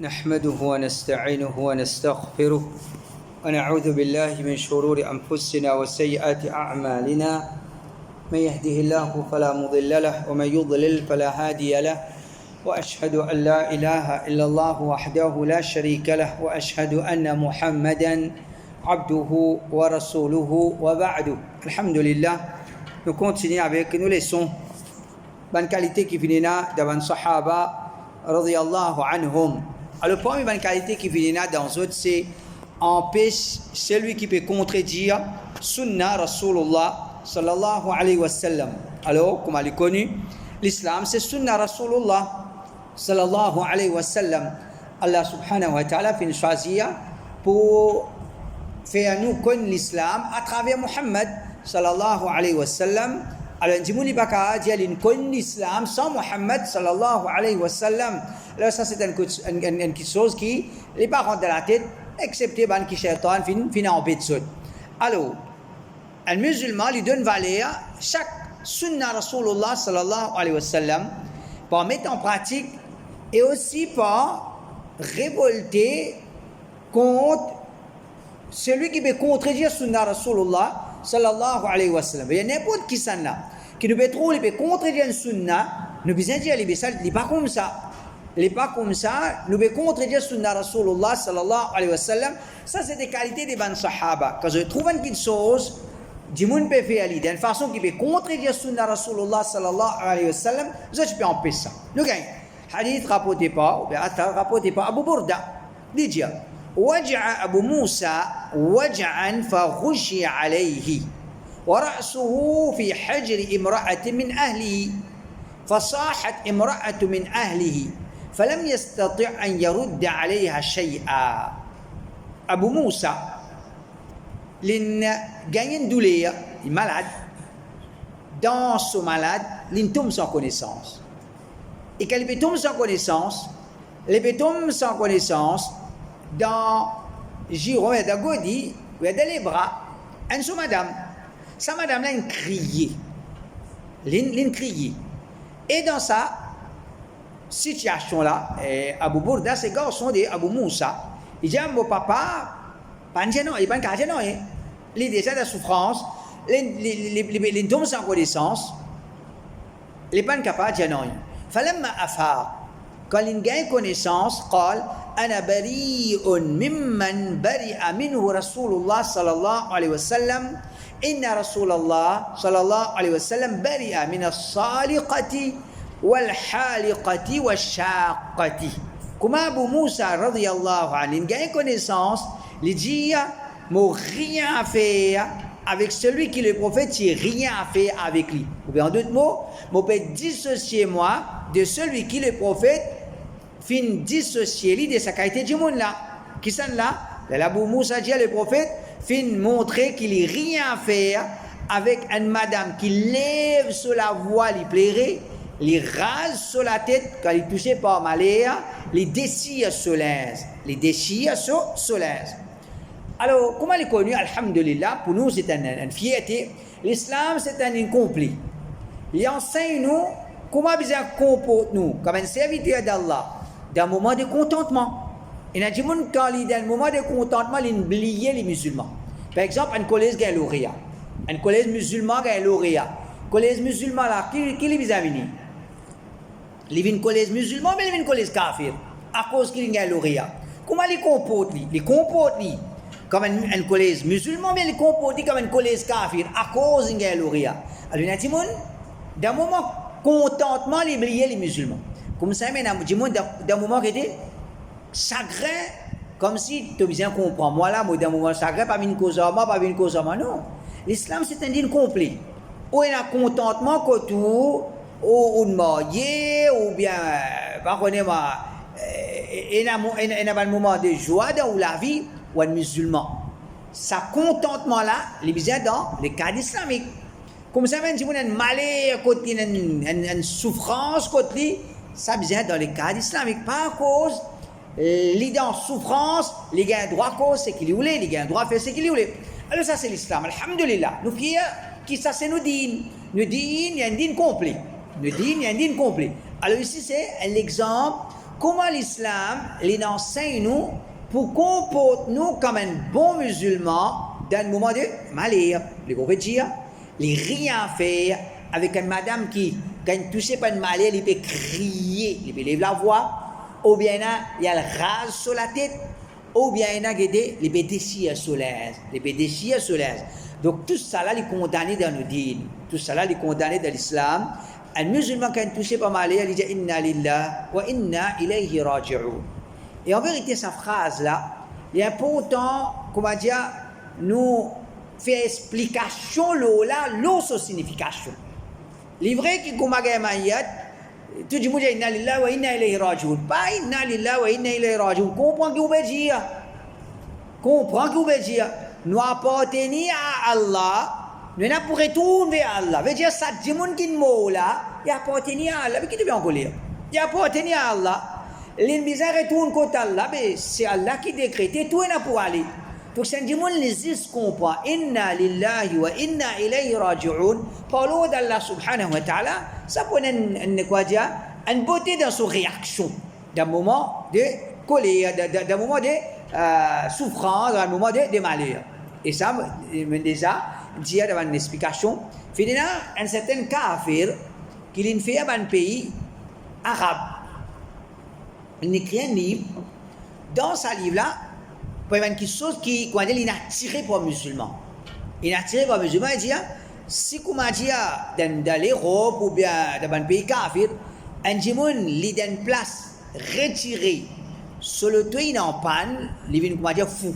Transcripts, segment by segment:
نحمده ونستعينه ونستغفره ونعوذ بالله من شرور أنفسنا وسيئات أعمالنا من يهده الله فلا مضل له ومن يضلل فلا هادي له وأشهد أن لا إله إلا الله وحده لا شريك له وأشهد أن محمدا عبده ورسوله وبعد. Alhamdulillah, nous continuons avec nos leçons. Bonne qualité qui vient d'un sahaba radiyallahu anhum. Alors, la première bonne qualité qui vient dans autres, c'est empêche celui qui peut contredire Sunnah Rasulullah sallallahu alayhi wa sallam. Alors, comme elle est connue, l'islam c'est Sunnah Rasulullah sallallahu alayhi wa sallam. Allah subhanahu wa ta'ala fait une choisir pour faire nous connaître l'islam à travers Muhammad sallallahu alayhi wa sallam. Alors, on dit qu'il connaît l'islam sans Muhammad sallallahu alayhi wa sallam. Alors, ça, c'est une chose qui n'est pas rentrée dans la tête, excepté ban qui shaitan fin en bêtise. Alors, un musulman lui donne valeur chaque sunnah Rasulullah sallallahu alayhi wa sallam pour mettre en pratique et aussi pour révolter contre celui qui veut contredire sunnah Rasulullah sallallahu alayhi wa sallam. Il y a n'importe qui ça là qui nous peut trouver, il peut contredire une sunnah, nous besoin dire il n'est pas comme ça. Il n'est pas comme ça, nous peut contredire sunnah Rasulullah sallallahu alayhi wa sallam. Ça c'est des qualités des bons sahaba. Quand je trouve une petite chose, du monde peut faire d'une façon qui peut contredire sunnah Rasulullah sallallahu alayhi wa sallam, je peux empêcher ça. Nous gagnons. Hadith rapporté par Abu Burda. Dit وجع أبو موسى وجعا فغشي عليه ورأسه في حجر امرأة من أهله فصاحت امرأة من أهله فلم يستطع أن يرد عليها شيئا. أبو موسى لن gagne une douleur, il est malade, dans ce malade, il tombe sans connaissance. Et quand il tombe sans connaissance, dans Giron et dans Godi, ou dans les bras, une sous madame. Sa madame là, elle criait. Elle criait. Et dans sa situation là, Abu Burda, ces garçons de Abu Moussa, il dit à mon papa, pas de gênant, il n'y a pas de gênant. Il est déjà de souffrance, il tombe sans connaissance, il n'est pas capable de gênant. فلما أفاق قال إن جاي connaissance قال أنا بريء ممن برئ منه رسول الله صلى الله عليه وسلم إن رسول الله صلى الله عليه وسلم برئ من الصالقة والحالقة والشاقة. كما أبو موسى رضي الله عنه إن جاي connaissance il dit moi rien à faire avec celui qui est le prophète, j'ai rien à faire avec lui. Ou bien en d'autres mots, je peux dissocier moi de celui qui est le prophète, fin dissocier lui de sa qualité du monde là. Qui sont là? L'Abu Moussa dit le prophète, fin montrer qu'il n'a rien à faire avec une madame qui lève sur la voix, lui plairait, les rase sur la tête quand il touchait par malheur, les déchire sur l'inz. Alors, comment il est connu, alhamdulillah, pour nous c'est une fierté. L'islam c'est un incomplet. Il enseigne nous comment bien comporter nous comme un serviteur d'Allah dans un moment de contentement. Il y a des gens qui dans un moment de contentement, ils oublient les musulmans. Par exemple, un collège qui est lauréat. Un collège musulman qui est lauréat. Collège musulman là, qui les a venus? Il vient collège musulman, mais il vient collège kafir. À cause qu'il est lauréat. Comment il comporte lui? Il comporte lui comme un collège musulman, mais il comporte comme un collège kafir à cause qu'il est lauréat. Alors il y a des gens dans un moment contentement, ils oublient les musulmans. Comme ça, il y a des gens dans un moment qui était chagrin, comme si tu bien comprends. Moi là, dans un moment chagrin, pas une cause à moi, pas une cause à moi. Non. L'islam c'est un dîne complet. Où il y a contentement autour, ou de marié, ou bien, pardonnez-moi, il y a un moment de joie dans la vie, ou un musulman. Ce contentement-là, il est bien dans le cadre islamique. Comme ça, même si vous avez un malheur, une souffrance, ça vient dans le cadre islamique. Pas à cause, les dans souffrance, les gars ont droit à cause, c'est qu'ils voulaient, les gars ont droit à faire ce qu'ils voulaient. Alors ça, c'est l'islam. Alhamdulillah. Nous fiers, qui ça, c'est nos dînes. Nos dînes, il y a un dîne complet. Nos dînes, il y a un dîne complet. Alors ici, c'est l'exemple comment l'islam l'enseigne nous pour comporter nous comme un bon musulman dans le moment de malheur, les gros dire, les rien faire avec une madame qui, quand elle touche pas de malheur, il peut crier, il peut lever la voix, ou bien il y a le rase sur la tête, ou bien il peut déchirer sur l'aise, il peut déchirer sur l'aise. Donc tout ça là, il est condamné dans nos dînes, tout ça là, il est condamné dans l'islam. Un musulman quand il touche pas malheur, il dit inna lillah wa inna ilayhi raji'un. Et en vérité, cette phrase-là, il est important, comment dire, nous faire explication, l'eau, sa signification. Les vrais qui comme mayat, tout le monde dit inna lillah wa inna ilayhi raji'un. Pas inna lillah wa inna ilayhi raji'un. Comprends ce qu'il veut dire. Comprends ce qu'il veut dire. Nous appartenons à Allah. Nous n'avons pas retourner vers Allah. Veut dire ça, du monde qui est là, il appartient à Allah. Mais qui devient encore lire? Il appartient à Allah. L'ennemi retourne contre Allah, mais c'est Allah qui décrète. Et tout est là pour aller. Donc, c'est du monde les comprend. Inna lillahi wa inna ilayhi raji'un. Parlons d'Allah subhanahu wa ta'ala. Ça peut être une beauté dans sa réaction. D'un moment de colère, d'un moment de souffrance, d'un moment de malheur. Et ça, déjà, dire devant une explication. Finalement, un certain kafir qui l'a fait dans un pays arabe. Il écrit un livre. Dans ce livre-là, il y a quelque chose qui est attiré par les musulmans. Il est attiré par les musulmans et dit, si vous dit dans l'Europe ou bien dans un pays kafir, un gens qui est une place retirée, sur le toit il est en panne, il est fou.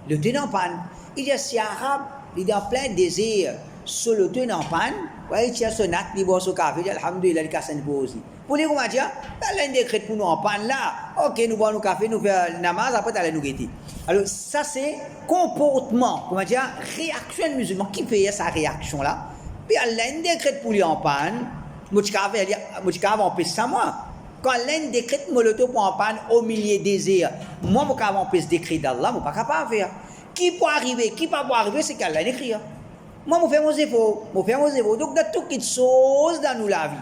Le toit est en panne. Il dit, si arabe, il est en plein désert, sur le toit en panne, il tient son acte, il boit son café, il dit, alhamdoulilah, il casse une pause. Pour les comment dire, il y a un décret pour nous en panne là, ok, nous boivons nos café, nous faisons namaz, après, il nous guetter. Alors, ça, c'est comportement, comment dire, réaction musulman. Qui fait sa réaction là? Puis, il y a un décret pour lui en panne, moi, je empêche ça, moi. Quand il y a un décret molotov pour en panne au milieu des désert, moi, je empêche ce décret d'Allah, je ne suis pas capable de faire. Qui peut arriver, qui ne peut pas arriver, c'est qu'Allah écrit. Moi, je fais mes efforts, Donc, dans toutes les choses dans nous la vie,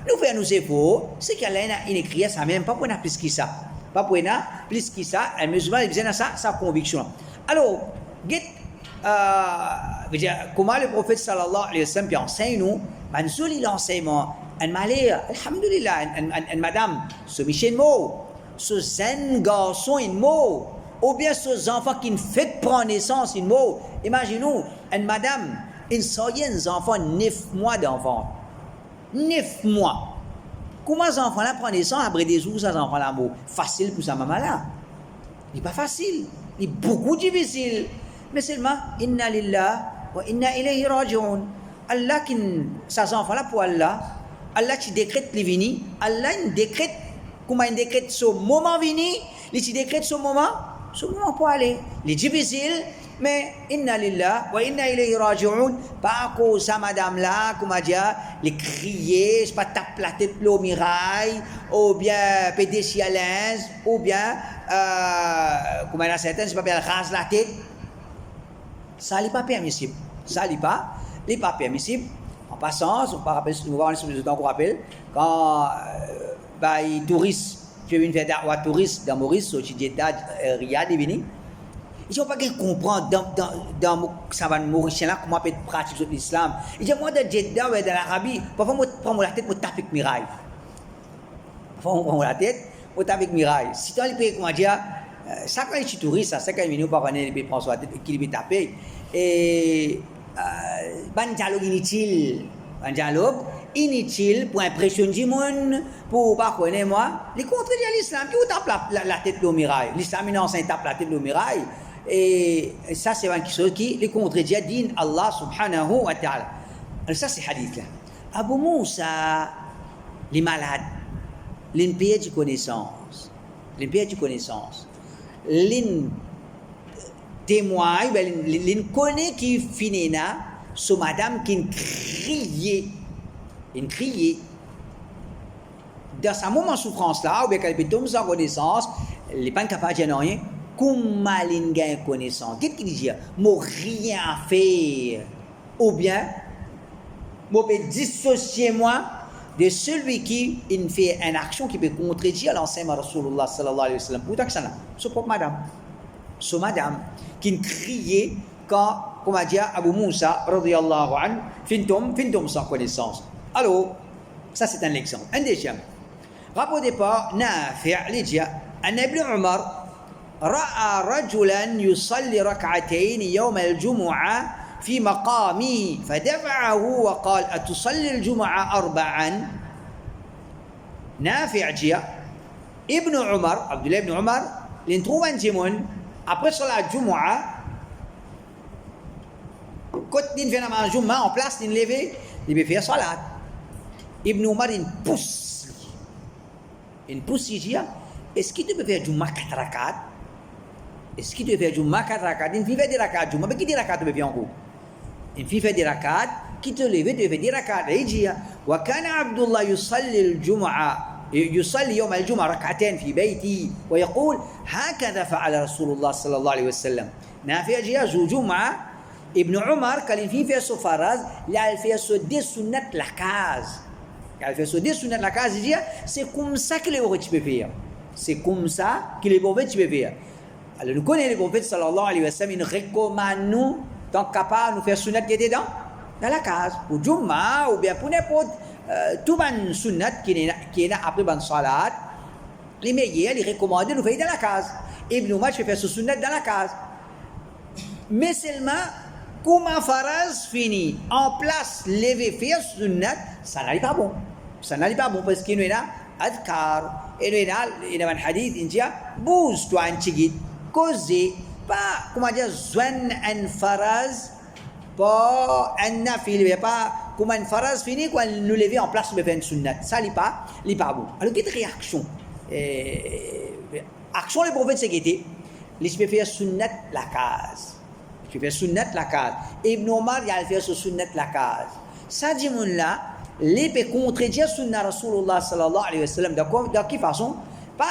nous faisons nos efforts, c'est qu'Allah a écrit ça même, pas pour nous plus que ça. Pas pour nous plus que ça, un musulman, il besoin de sa conviction. Alors, comment le prophète sallallahu alayhi wa sallam enseigne nous, un joli enseignement, un malheur, alhamdulillah, un madame, ce Michel mot, ce zen garçon, une mot, ou bien ces enfants qui ne font prendre naissance, une mot. Imaginez-nous, une madame, une soyenne enfant, 9 mois d'enfant. 9 mois. Comment ces enfants-là prennent naissance après des jours, ces enfants-là, mot facile pour sa maman-là? Il n'est pas facile. Il est beaucoup difficile. Mais seulement, inna lillah wa inna ilayhi raji'un. Allah qui, ces enfants-là pour Allah, Allah qui décrète les vini, Allah il décrète, comment il décrète ce moment vini, il décrète ce moment pour aller. Il est difficile, mais inna lillah wa inna ilayhi raji'un. Pas à cause de madame là, comment dire, les crier, c'est pas taper la tête au mirail, ou bien péter si à l'aise, ou bien, comment il y a certains, c'est pas bien rase la tête. Ça n'est pas permissible. Ça n'est pas permissible. En passant, on va rappeler, nous voir les temps qu'on rappelle, quand les touristes, je viens faire des touristes dans Maurice, au Jeddah, Riyad, ils viennent. Ils n'ont pas qu'à comprendre dans le Mauricien là comment on peut pratiquer l'islam. Ils disent, moi, dans Jeddah ou dans l'Arabie, parfois, je prends la tête, je tape avec mirail. Parfois, on prend la tête, on tape avec mirail. Si tu as les pays, comment dire, ça, quand les touristes, ça, quand ils viennent, parfois, ils prennent sur la tête, qu'ils peuvent taper. Et, un dialogue inutile pour impressionner du monde, pour pas connaître moi. Les contredire l'islam, qui vous tape la tête au mirail. L'islam, il enseigne tape la tête au mirail. Et ça, c'est quelque chose qui les contredit din Allah subhanahu wa ta'ala. Alors ça, c'est hadith là. Abu Moussa, les malades, les pays de connaissance, les témoigne, il connaît qui finit là, ce madame qui criait. Dans ce moment de souffrance là, ou bien qu'elle peut tomber sans connaissance, elle n'est pas capable de dire rien. Comment elle gagne connaissance? Qu'est-ce qu'il dit? Moi, rien à faire. Ou bien, moi, je peux dissocier moi de celui qui fait une action qui peut contredire l'enseignement de Rasulullah sallallahu alayhi wa sallam. Pourtant que ça là, ce propre madame. Ce madame qui criait quand, comme a dit Abu Moussa, radiyallahu anhu, fintum sans connaissance. Alors, ça c'est un exemple. Un deuxième. Rapport au départ, Nafi' dit, أن ابن عمر رأى رجلا يصلي ركعتين يوم الجمعة في مقامه فدفعه وقال أتصلي الجمعة أربعا نافع جيا ابن عمر عبد الله بن عمر لنتروف أنتمون après صلاة الجمعة quand il fait la Jumma en place, il levé, il veut faire salat. Ibn Omar, il pousse. Il pousse, il dit, est-ce qu'il peut faire Jumma 4 rakat? Est-ce qu'il peut faire Jumma 4 rakat? Il fait des rakat Jumma, mais qui dit rakat, tu peux faire en gros? Il fait des rakat, qui te lève, tu fais des rakat. Il dit, وكان عبد الله يصلي الجمعة يصلي يوم الجمعة ركعتين في بيته ويقول هكذا فعل رسول الله صلى الله عليه وسلم. نافع جاء جمعة Ibn Omar, quand il fait ce faraz, il a fait ce dessunat la case. Il a fait ce dessunat la case, il dit, c'est comme ça que les prophètes peuvent faire. C'est comme ça que les prophètes peuvent faire. Alors, nous connaissons les prophètes, sallallahu alayhi wa sallam, ils recommandent nous, tant capable, nous faire sunnat qui était dans la case. Pour Jumma, ou bien pour n'importe, tout le sunnat qui est là après le salat, les meilleurs, ils recommandent nous faire dans la case. Ibn Omar, je fais ce sunnat dans la case. Mais seulement, comment faraz fini en place lever faire sunnat, ça n'allait pas bon. Ça n'allait pas bon parce qu'il y a adkar, il y a un hadith, il y a bouge-toi un tigit, causer, pas, comment dire, zwan un faraz, pas un nafil, pas comme un faraz fini quand nous lever en place lever une sunnat. Ça n'allait pas bon. Alors, quelle réaction? Action, les prophètes, c'est qu'il les faire sunnat la case. Tu fais sunnat la case. Ibn Omar, il a fait ce sunnat la case. Ça dit là, les peut contredire sunnat Rasulullah sallallahu alayhi wa sallam. De quelle façon? Pas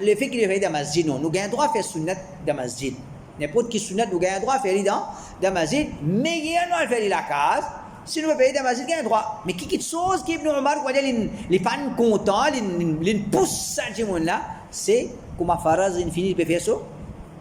le fait qu'il fait dans la masjid, non. Nous avons droit à faire sunnat dans la masjid. N'importe qui sunnat, nous avons droit à faire dans la masjid. Mais il y a un fait la case. Si nous faisons dans la masjid, nous avons droit. Mais qui chose qu'Ibn Omar, les fans contents, les poussent ça dit là, c'est comment Faraz finit de faire ça.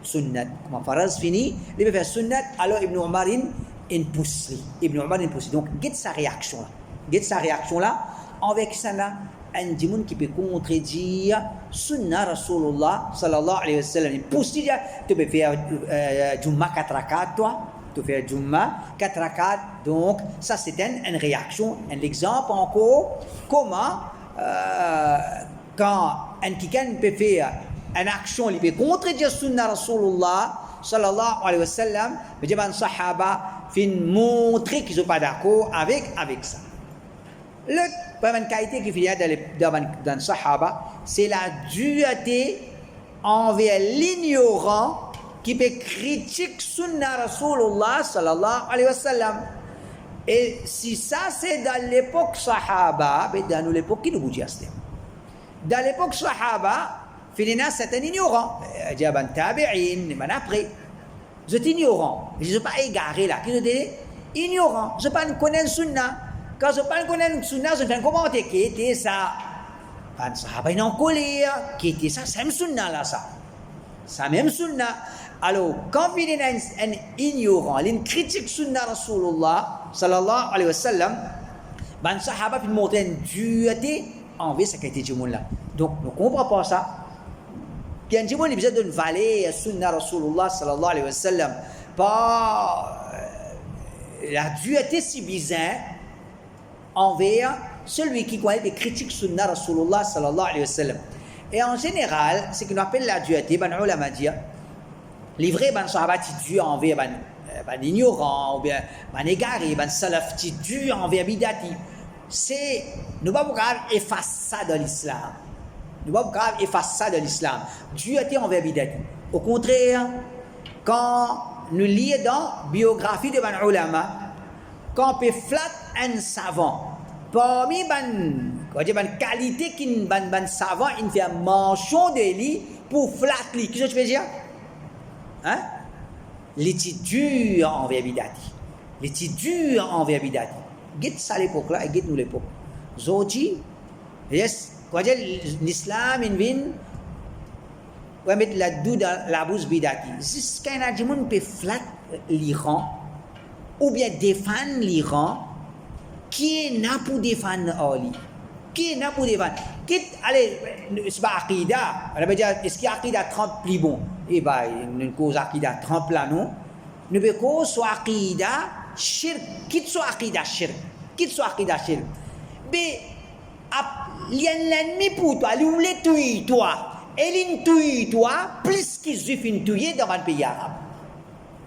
Sunnat. Comme faraz fini, il va faire sunnat, alors Ibn Omar il pousse. Ibn Omar il pousse. Donc, guette sa réaction là. Guette sa réaction là, avec ça là, un démon qui peut contredire sunnah Rasulullah sallallahu alayhi wa sallam. Il pousse, il dit, tu peux faire Jumma 4 rakat, toi. Tu fais Jumma 4 rakat. Donc, ça c'est une réaction, un exemple encore, comment, quand un quelqu'un peut faire une action qui peut contredire sunna Rasulullah sallallahu alayhi wa sallam, mais les sahaba fin montrer qu'ils ne sont pas d'accord avec ça. Le première qualité qui vient dans le sahaba, c'est la dureté envers l'ignorant qui peut critiquer sunna Rasulullah sallallahu alayhi wa sallam. Et si ça c'est dans l'époque sahaba, mais dans l'époque qui nous bouge dans l'époque sahaba, Filina, c'est un ignorant. Diaban tabi'in, mais après, vous êtes ignorant. Je ne suis pas égaré là. Qui est ignorant. Je ne sais pas connaître sunna. Quand je ne sais pas connaître sunna, je fais un commentaire. Qui était ça? Ça va pas en colère. Qui était ça? C'est même sunna là, ça. C'est même sunna. Alors, quand il y a un ignorant, il critique sunna Rasulullah sallallahu alayhi wa sallam, ben sahaba peut montrer une dureté envers sa qualité du monde là. Donc, nous ne comprenons pas ça. Il y a un petit besoin d'une valeur sunna Rasulullah sallallahu alayhi wa sallam par la dureté si bizarre envers celui qui connaît des critiques sunna Rasulullah sallallahu alayhi wa sallam. Et en général, ce qu'on appelle la dureté, ben ulama dire, les vrais ben sahaba qui tuent envers ben ignorant ou bien ben égaré, ben salaf qui tuent envers bidati, c'est nous pas pouvoir effacer ça dans l'islam. Nous ne pouvons pas effacer ça de l'islam. Dureté envers bidati. Au contraire, quand nous lisons dans la biographie de Ban Ulama, quand on peut flatter un savant, parmi les qualités qu'un savant il fait mention de lui pour flatter lui. Qu'est-ce que je veux dire? Hein? L'étude envers bidati. L'étude envers bidati. Guette ça l'époque là et guette nous l'époque. Aujourd'hui, Yes, quoi dire l'islam in vin va mettre la dou dans la bouche bidati. Jusqu'à un adjumon peut flat l'Iran ou bien défendre l'Iran qui est là pour défendre Ali. Qui est là pour défendre. Allez, c'est pas Aqida. On va dire, est-ce qu'il y a Aqida 30 plus bon? Eh bien, une cause Aqida 30 là, non? Nous pouvons cause soit Aqida shirk. Quitte soit Aqida shirk. Quitte soit Aqida shirk. Mais, il y a l'ennemi pour toi. Il voulait tuer toi. Et il tue toi plus qu'ils ont tué dans un pays arabe.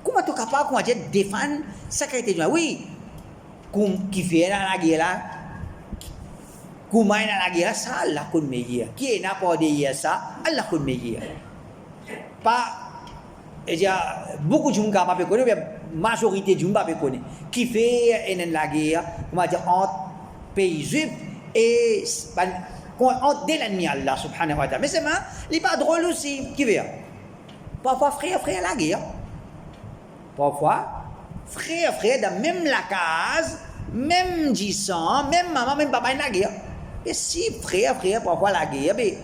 Comment tu es capable de défendre ça qui a été dit? Oui, qui fait dans la guerre là, comment dans la guerre ça, Allah connaît meilleur. Qui est n'a pas de ça, Allah connaît meilleur. Pas, et il y a beaucoup de gens qui ne peuvent pas connaître, mais la majorité de gens ne peuvent pas connaître. Qui fait dans la guerre, comment dire, entre pays juifs et entre l'ennemi Allah subhanahu wa ta'ala. Mais c'est mal, il n'est pas drôle aussi. Qui veut? Parfois frère la guerre. Parfois, frère, dans même la case, même 10 ans, même maman, même papa, la guerre. Et si frère, parfois la guerre, mais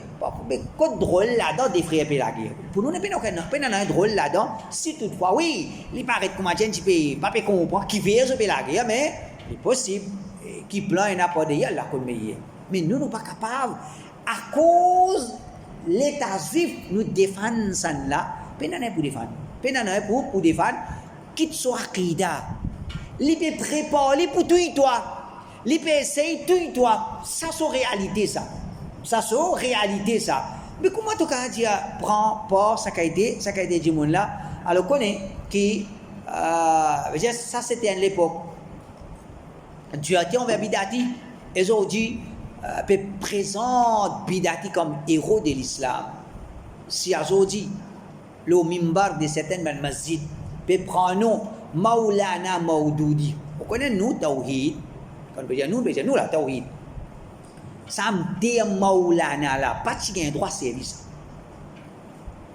quoi de drôle là-dedans des frères et la guerre. Pour nous, il n'y a pas de drôle là-dedans. Si toutefois, oui, il paraît que tu ne peux pas comprendre qui fait la guerre, mais il est possible qui plan et n'a pas de guerre, là, comme meilleur. Mais nous ne sommes pas capables, à cause de l'État juif, nous défendre ça là, pas pour défendre. Pas pour défendre. Quitte soit Aqida. Il peut préparer pour tuer toi. Il peut essayer de tuer toi. Ça, c'est réalité, ça. Ça, c'est réalité, ça. Mais comment tu as dit, prends pas ça qui a été du monde là. Alors, on connaît que ça, c'était à l'époque. Dieu a dit, on va Bidati. Et aujourd'hui, présente Bidati comme héros de l'islam. Si aujourd'hui, le mimbar de certaines masjids, peut prendre Maulana Maudoudi. Vous connaissez nous, Tawhid. Quand on peut dire nous, la Tawhid. Ça me dit Maulana là, pas de gain droit service.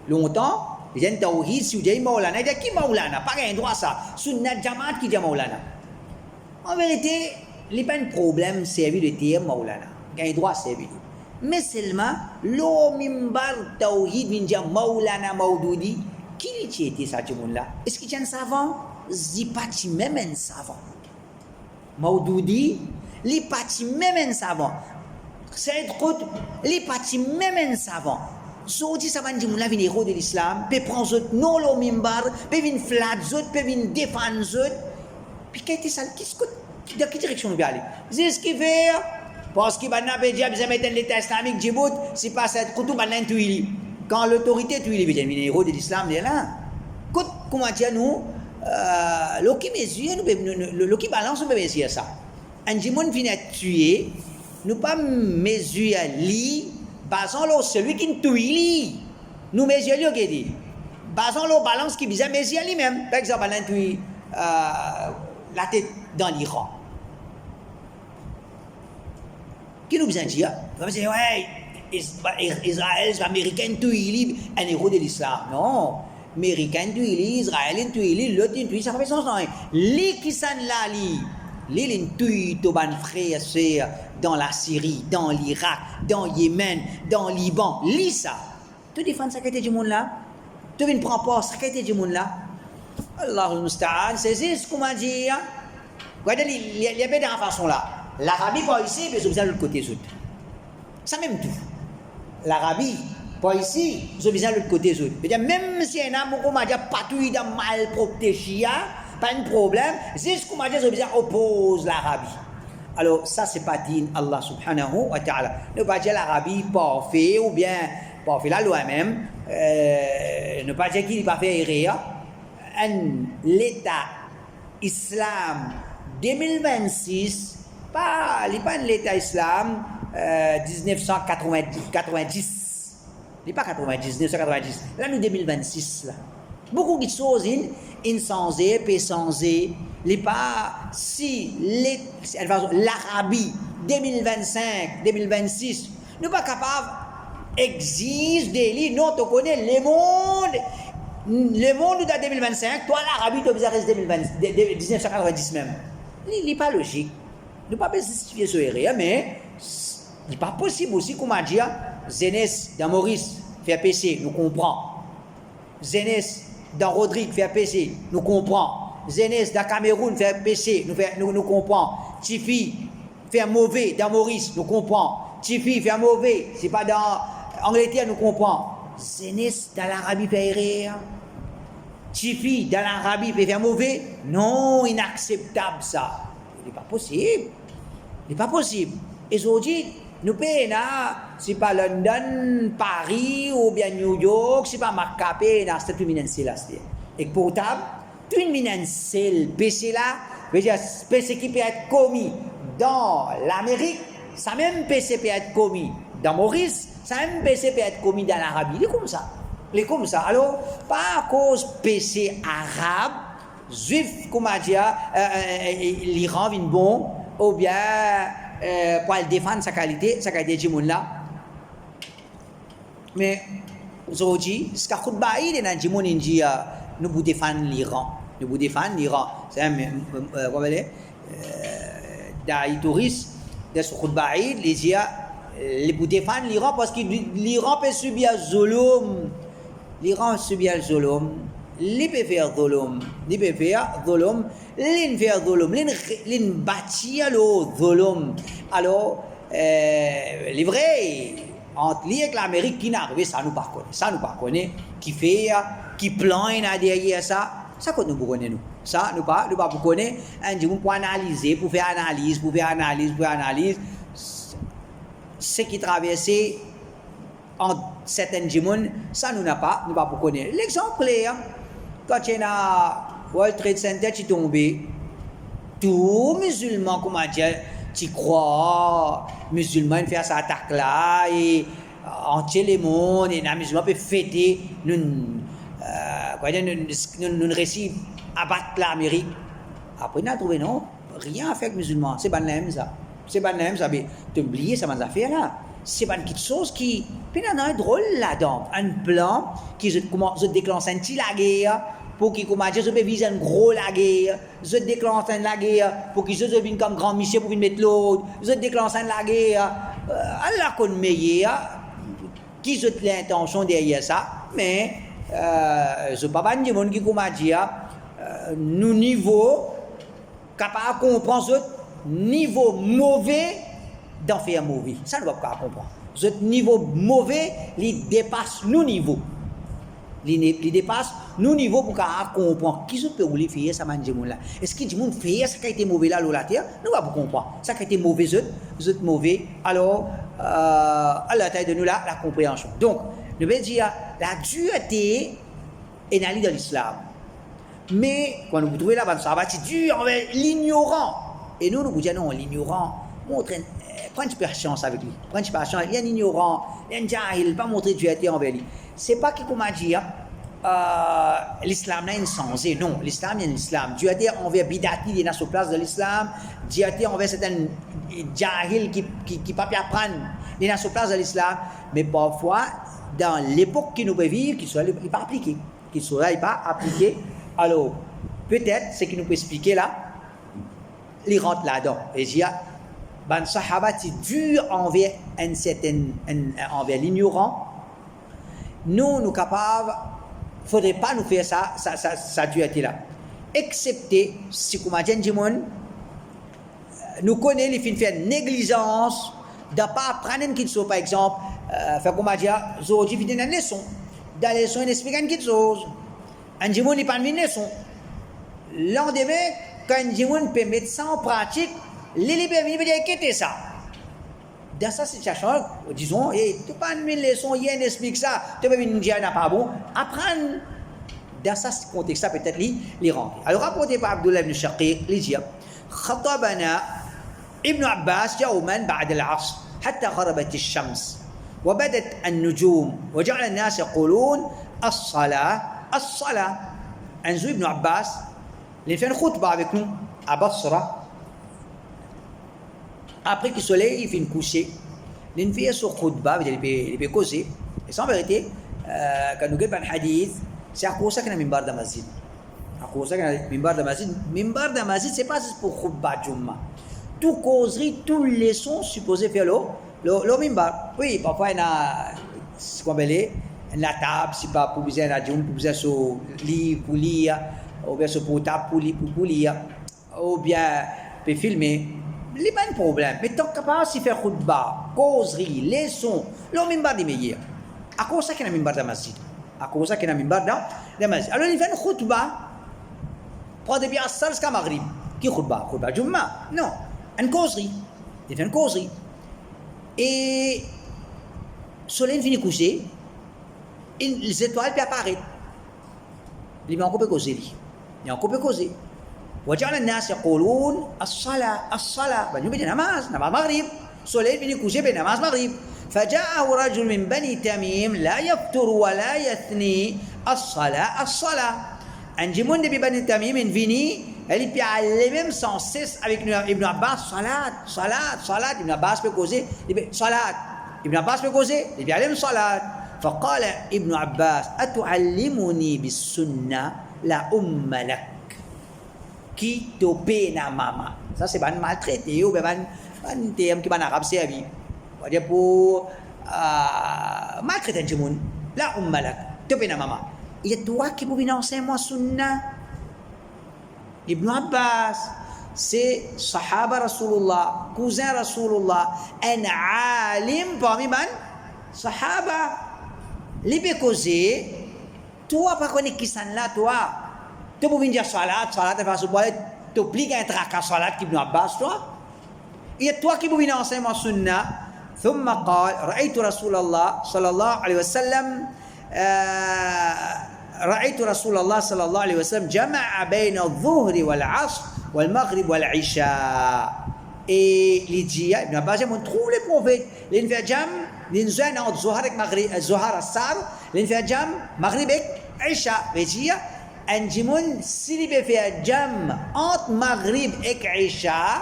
Longtemps, les gens Tawhid, si vous dites Maulana, ils disent qui Maulana? Pas gain droit ça. Sunnat Jamaat qui dit Maulana. En vérité, il n'y a pas de problème servir de dire Maulana. Gain droit servir. Mais seulement, le mimbar Tawhid vient dire Maulana Maudoudi. Qui était ça, tout le monde là? Est-ce qu'il y a un savant? Il n'est pas même un savant. Maudoudi, il n'est pas même un savant. Saïd Qutb, il n'est pas même un savant. Aujourd'hui, ça va dire que les héros de l'islam, peut prendre zot non le mimbar, peut venir flat zot, peut venir défendre zot. Puis qu'est-ce que ça? Dans quelle direction nous allons aller? C'est ce qu'il fait. Parce qu'il va n'a pas dit, vous mettez l'État islamique, Djibouti, c'est pas Saïd Qutb, il va l'intouiller. Quand l'autorité tue les héros de l'islam, il est là. Comment dire nous, le qui mesure, le qui balance, nous peut mesurer ça. Un dimon vient tuer, nous pas mesurer lui, basons-le celui qui tue lui. Nous mesurons le qui dit. Basons-le balance qui vient mesurer lui-même. Par exemple, on tue la tête dans l'Iran. Qui nous vient dire? On va dire, ouais. Israël, Américain, tuili, un héros de l'islam. Non. Américain, tuili, Israélien, tuili, l'autre, tuili, ça fait son sang. Les qui sont là, les tuili, Toban, frères, sœurs, dans la Syrie, dans l'Irak, dans le Yémen, dans le Liban. Lis ça. Tu défends ça qui était du monde là. Tu ne prends pas ça qui était du monde là. Allah al-Musta'an, c'est ce qu'on m'a dit. Regardez, il y a pas de façon là. L'Arabie, pas ici, mais c'est de l'autre côté. Ça même tout. L'Arabie, pas ici, je viens de l'autre côté. Même si un homme qui m'a dit pas tout mal protégé, pas de problème, c'est ce qu'on m'a dit, je viens oppose l'Arabie. Alors, ça, c'est pas dit Allah subhanahu wa ta'ala. Ne pas dire l'Arabie pas fait, ou bien pas fait la loi même, ne pas dire qu'il n'est pas fait erreur. L'État islam 2026, pas l'État islam 1990. Il n'est pas 90, 1990. Là, nous 2026. Là. Beaucoup de choses, insensées, pésancées. Il n'est pas si l'Arabie 2025, 2026, nous pas capables exige des lignes. Non, tu connais le monde de 2025. Toi, l'Arabie, tu as rester 1990 même. Il n'est pas logique. Nous ne pouvons pas justifier ce erreur, mais Il n'est pas possible aussi, comment dire, Zénès dans Maurice fait PC, nous comprend. Zénès dans Rodrigue fait PC, nous comprend. Zénès dans Cameroun fait PC, nous comprend. Tifi fait mauvais dans Maurice, nous comprend. Tifi fait mauvais, c'est pas dans Angleterre, nous comprend. Zénès dans l'Arabie fait rire. Tifi dans l'Arabie fait faire mauvais. Non, inacceptable ça. Il n'est pas possible. Il n'est pas possible. Et aujourd'hui, nous payons, c'est pas London, Paris ou bien New York, c'est pas Macapé, c'est tout le là. Et portable, tout le PC là, veut dire PC qui peut être commis dans l'Amérique, ça même PC peut être commis dans Maurice, ça même PC peut être commis dans l'Arabie. Il est comme ça. Il est comme ça. Alors, pas à cause PC arabe, juif, comment dire, l'Iran vient bon, ou bien pour défendre sa qualité du monde là. Mais aujourd'hui, ce qu'a khutba il est dans le monde indien, nous vous défendre l'Iran. Nous vous défendre l'Iran. C'est un comment dire, des touristes de ce khutba il les dit les vous défendre l'Iran parce que l'Iran peut subir zulum. L'Iran subit le zulum. Li peut faire zulum. Li peut faire zulum. L'in faire zulum. L'in bâtir le zulum. Alors, les vrais, entre lui et l'Amérique qui n'arrive, ça nous pas connaît. Ça nous pas connaît. Qui fait, qui plane derrière ça. Ça que nous connaissons nous. Ça nous pas connaît. Un jour pour analyser, pour faire analyse. Ce qui traversait en certains gens, ça nous n'a pas, nous pas pour connaître. L'exemple est, quand il y a World Trade Center qui est tombé, tout musulman, comment dire, tu crois, musulman fait cette attaque là, et entier le monde, et les musulmans peuvent fêter, nous réussissons à battre l'Amérique. Après, on a trouvé non, rien à faire avec les musulmans, c'est pas le même ça. C'est pas le même ça, mais tu oublies ça, mes affaires là. C'est pas quelque chose qui. Puis il y a un drôle là-dedans. Un plan qui se déclenche un petit la guerre pour qu'il commence à viser un gros la guerre. Se déclenche la guerre pour qu'il se devienne comme grand monsieur pour mettre l'autre. Se déclenche la guerre. Allah connaît meilleur. Qui a l'intention derrière ça. Mais ce pas de monde qui commence à dire nous niveau capable de comprendre ce niveau mauvais d'en faire mauvais. Ça ne va pas comprendre. Ce niveau mauvais, il dépasse nos niveaux. Il dépasse nos niveaux pour comprendre. Qui peut vous faire ça, là? Est-ce que le monde fait ça qui a été mauvais là, la terre? Nous ne va pas comprendre. Ça qui a été mauvais, c'est mauvais. Alors, Allah t'a donné là la compréhension. Donc, je veux dire, la dureté est dans l'islam. Mais, quand vous trouvez là, ça va être dur envers l'ignorant. Et nous vous disons non, l'ignorant, montre prends une patience avec lui. Prends une patience, il y a un ignorant, il y a un jahil, pas montrer dureté envers lui. C'est pas qui comment dire, l'islam n'a une sensé, non, l'islam il y a l'islam. Dureté envers bidati, il est dans sa place de l'islam. Dureté envers certains jahil qui pas pu apprendre, il est dans sa place de l'islam. Mais parfois, dans l'époque qui nous peut vivre, qu'il soit pas appliqué. Qu'il soit pas appliqué. Alors, peut-être, ce qui nous peut expliquer là, il rentre là-dedans. Et il y a ben sahaba c'est dur envers envers l'ignorant. Nous capables, faudrait pas nous faire ça dureté là. Excepté si comme dit nous connaissons les fins faire négligence de pas apprendre quelque chose par exemple faire comme dire aujourd'hui vient une leçon dans la leçon il explique quelque chose. Un dimanche il pas une leçon. Lendemain quand un dimanche peut mettre ça en pratique les libéraux veulent dire quitter ça. Dans cette situation, disons, tu pas une leçon, il explique ça, tu peux nous dire n'a pas bon. Apprendre dans ce contexte, peut-être les rendre. Alors rapporté par Abdullah ibn Shaqiq, il dit خطبنا ابن عباس يوما بعد العصر حتى غربت الشمس وبدت النجوم وجعل الناس يقولون الصلاة الصلاة. Un jour Ibn Abbas, il fait une khutba avec nous à Basra. Après que le soleil il fait une coucher, il fait sur khutba, il peut causer. Et c'est en vérité, quand nous avons un hadith, c'est à cause qu'on a mimbar de masjid. À cause qu'on a mimbar de masjid. Mimbar de masjid, c'est pas juste pour khutba Jumma. Tout causerie, tous les sons supposés faire le mimbar. Oui, parfois il y a ce qu'on appelle la table, c'est pas pour besoin de pour besoin sur livre pour lire, ou bien sur portable pour lire, ou bien pour filmer. Il n'y a pas de problème. Mais tant que pas si faire khutbah, causerie, leçon, le mimbar est meilleur. À cause ça qu'il y a un mimbar dans la masjid. À cause ça qu'il y a un mimbar dans la masjid. Alors il fait une khutbah, prend des biens sales jusqu'à Maghrib. Qui khutbah? Khutbah Jumma? Non, une causerie. Il fait une causerie. Et le soleil finit coucher, et les étoiles peuvent apparaître. Il dit, on peut causer. Il peut causer. وجعل الناس يقولون الصلاة بنجوم نماز مغرب soleil finit coucher بنماز مغرب فجاءه رجل من بني تميم لا يفطر ولا يثني الصلاة انجمون de بني تميم vini elle بيعلمهم sans cesse avec Ibn Abbas صلاة Ibn Abbas peut causer صلاة Ibn Abbas peut causer il بيعلم صلاة فقال ابن عباس أتعلمني بالسنة لا لك qui topé na mama. Ça c'est ban maltraité ou ban terme qui ban arabe servi. On va dire pour maltraiter tout le monde. La malak topé na mama. Il y a toi qui pouvez enseigner moi sunna. Ibn Abbas c'est sahaba Rasulullah, cousin Rasulullah, un alim parmi ban sahaba. Libe causé, toi pas connaître qui s'en là toi. Tu peux venir dire salat, tu vas se boire, tu oublies un trac à salat qui vient à base, toi. Il y a toi qui peux venir enseigner ma sunna. ثم قال رأيت رسول الله صلى الله عليه وسلم رأيت رسول الله صلى الله عليه وسلم جمع بين الظهر والعصر والمغرب والعشاء. Et il dit, Ibn Abbas, on trouve les prophètes, ils font jam, ils font entre Zohar et Maghrib, Zohar Asar, ils font jam, Maghrib et Isha. Il dit, Anjimoun, s'il peut faire jam entre Maghrib et Isha,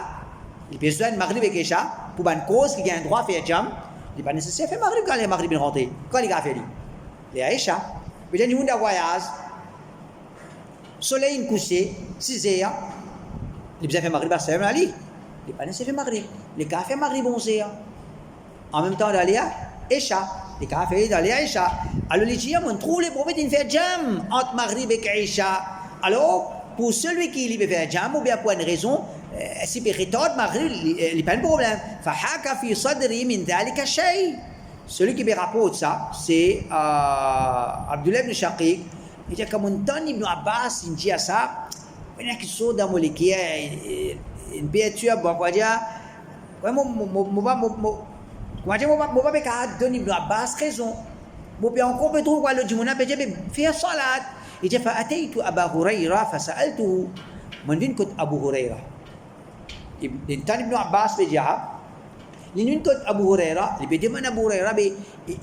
il peut faire Maghrib et Isha, pour une cause qui a un droit à faire jam, il n'est pas nécessaire de faire Maghrib quand les Maghrib sont rentrés. Quand il a fait les Isha, il y a un voyage, soleil couché, 6 heures, il peut faire Maghrib à 7 heures, il n'est pas nécessaire de faire Maghrib. Les cas fait Maghrib 11 heures. En même temps, d'aller à Isha. Les cas fait d'aller à Isha. Alors les gens, on trouve les prophètes, ils font jam entre Maghrib et Isha. Alors, pour celui qui peut faire jam, ou bien pour une raison, s'il peut retarder Maghrib, il n'y a pas de problème. فَحَاكَ فِي صَدْرِي مِنْ ذَلِكَ شَيْءٍ. Celui qui me rapporte ça, c'est Abdullah ibn Shaqiq. Il dit comme un temps, Ibn Abbas, il dit à ça, il y a quelque chose dans mon équipe, une peinture, bon, quoi dire, moi, pas donner Ibn Abbas raison. Moi, encore peut trouver le Jumuna, peut dire, faire salat. Il dit, فأتيت أبا هريرة فسألته من فين كنت أبو هريرة. Ibn Abbas peut dire, L'une côte Abu Huraira, il peut demander Abu Huraira, mais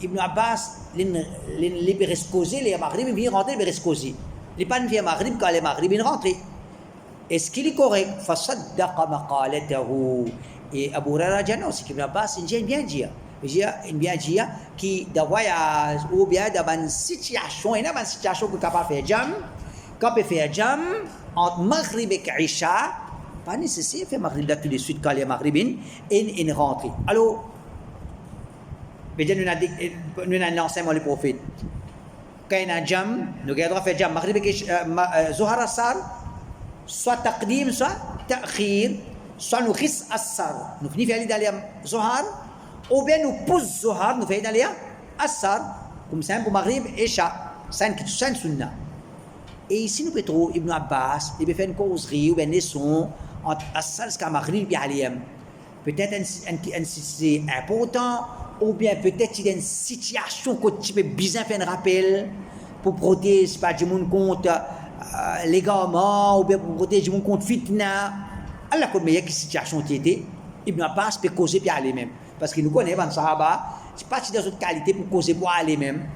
Ibn Abbas, il peut resposer, les Maghrib, il vient rentrer, il peut resposer. Il n'est pas venu Maghrib quand les Maghrib viennent rentrer. Est-ce qu'il est correct? Fasaddaqa maqalatahu. Et Abu Huraira dit non, c'est qu'Ibn Abbas, il bien dire. Il bien dire qui, dans voyage, ou bien dans une situation, il y a une situation qu'on peut faire jam, qu'on peut faire jam entre Maghrib et Isha. Pas nécessaire de faire Maghrib là tout de suite quand les Maghribines et rentrent. Alors, nous avons l'enseignement du prophète. Quand il y a un jam, nous devons faire jam Maghrib et Zohar Asar, soit taqdim, soit ta'khir, soit nous ris Asar. Nous finissons d'aller dans les Zohar, ou bien nous poussons Zohar, nous faisons dans les Asar, comme ça pour Maghrib et Isha. C'est une sunna. Et ici, nous pouvons trouver Ibn Abbas, il peut faire une causerie ou bien une leçon entre Asar et Maghrib et Aliyam. Peut-être c'est important, ou bien peut-être il y a une situation que tu peux bien faire un rappel pour protéger pas du monde contre l'égarement, ou bien pour protéger du monde contre fitna. Allah connaît meilleure situation qui était. Ibn Abbas peut causer pour aller même. Parce qu'il nous connaît, Ibn Sahaba, c'est pas dans une qualité pour causer pour aller même.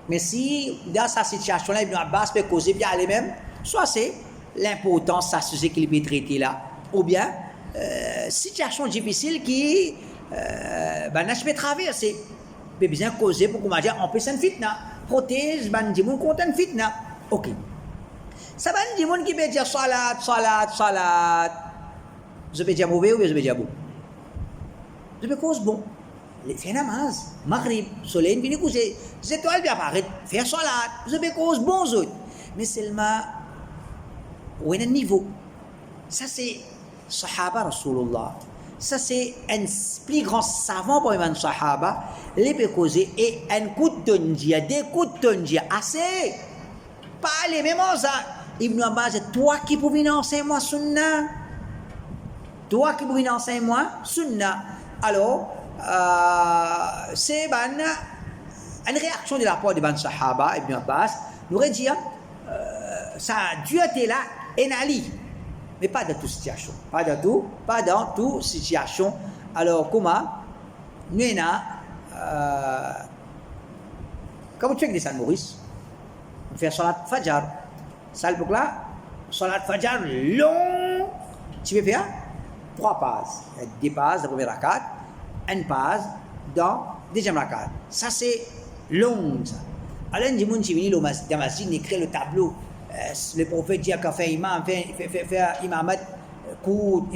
Mais si dans sa situation-là, Ibn Abbas peut causer bien aller même, soit c'est l'importance de ce qu'il peut traiter là, ou bien situation difficile qui je peux traverser. Mais bien causer pour comment dire, on peut s'en fitna, protège, du monde contre une fitna. Ok. Ça va du monde qui peut dire salat. Je peux dire mauvais ou bien je peux dire bon? Je Je peux cause bon. Faire namaz, maghrib, soleil, vient coucher, les étoiles viennent apparaître, faire salat, je peux cause bon autres. Mais seulement, où est le niveau? Ça c'est Sahaba Rasulullah. Ça c'est un plus grand savant pour les Sahaba, les peut causer et un coup de tondia, des coups de tondia, assez. Pas les mêmes ça. Ibn Abbas, toi qui pouvais enseigner moi sunna. Toi qui pouvais enseigner moi sunna. Alors, c'est une réaction de la part de Ban Sahaba, Ibn Abbas, nous aurait dit, ça a dû être là, en Ali. Mais pas dans toute situation. Pas dans toute situation. Alors, comment nous avons, comme tu fais avec des San Maurice, on fait Salat Fajr. Ça, le là, Salat Fajr long. Tu veux faire 3 passes. 2 passes dans la première rakat, 1 passe dans la deuxième rakat. Ça, c'est long. Ça. Alors, il y a des gens qui viennent dans la masjid, ils créent le tableau. Le prophète dit qu'il fait imam, fait imamat, coup,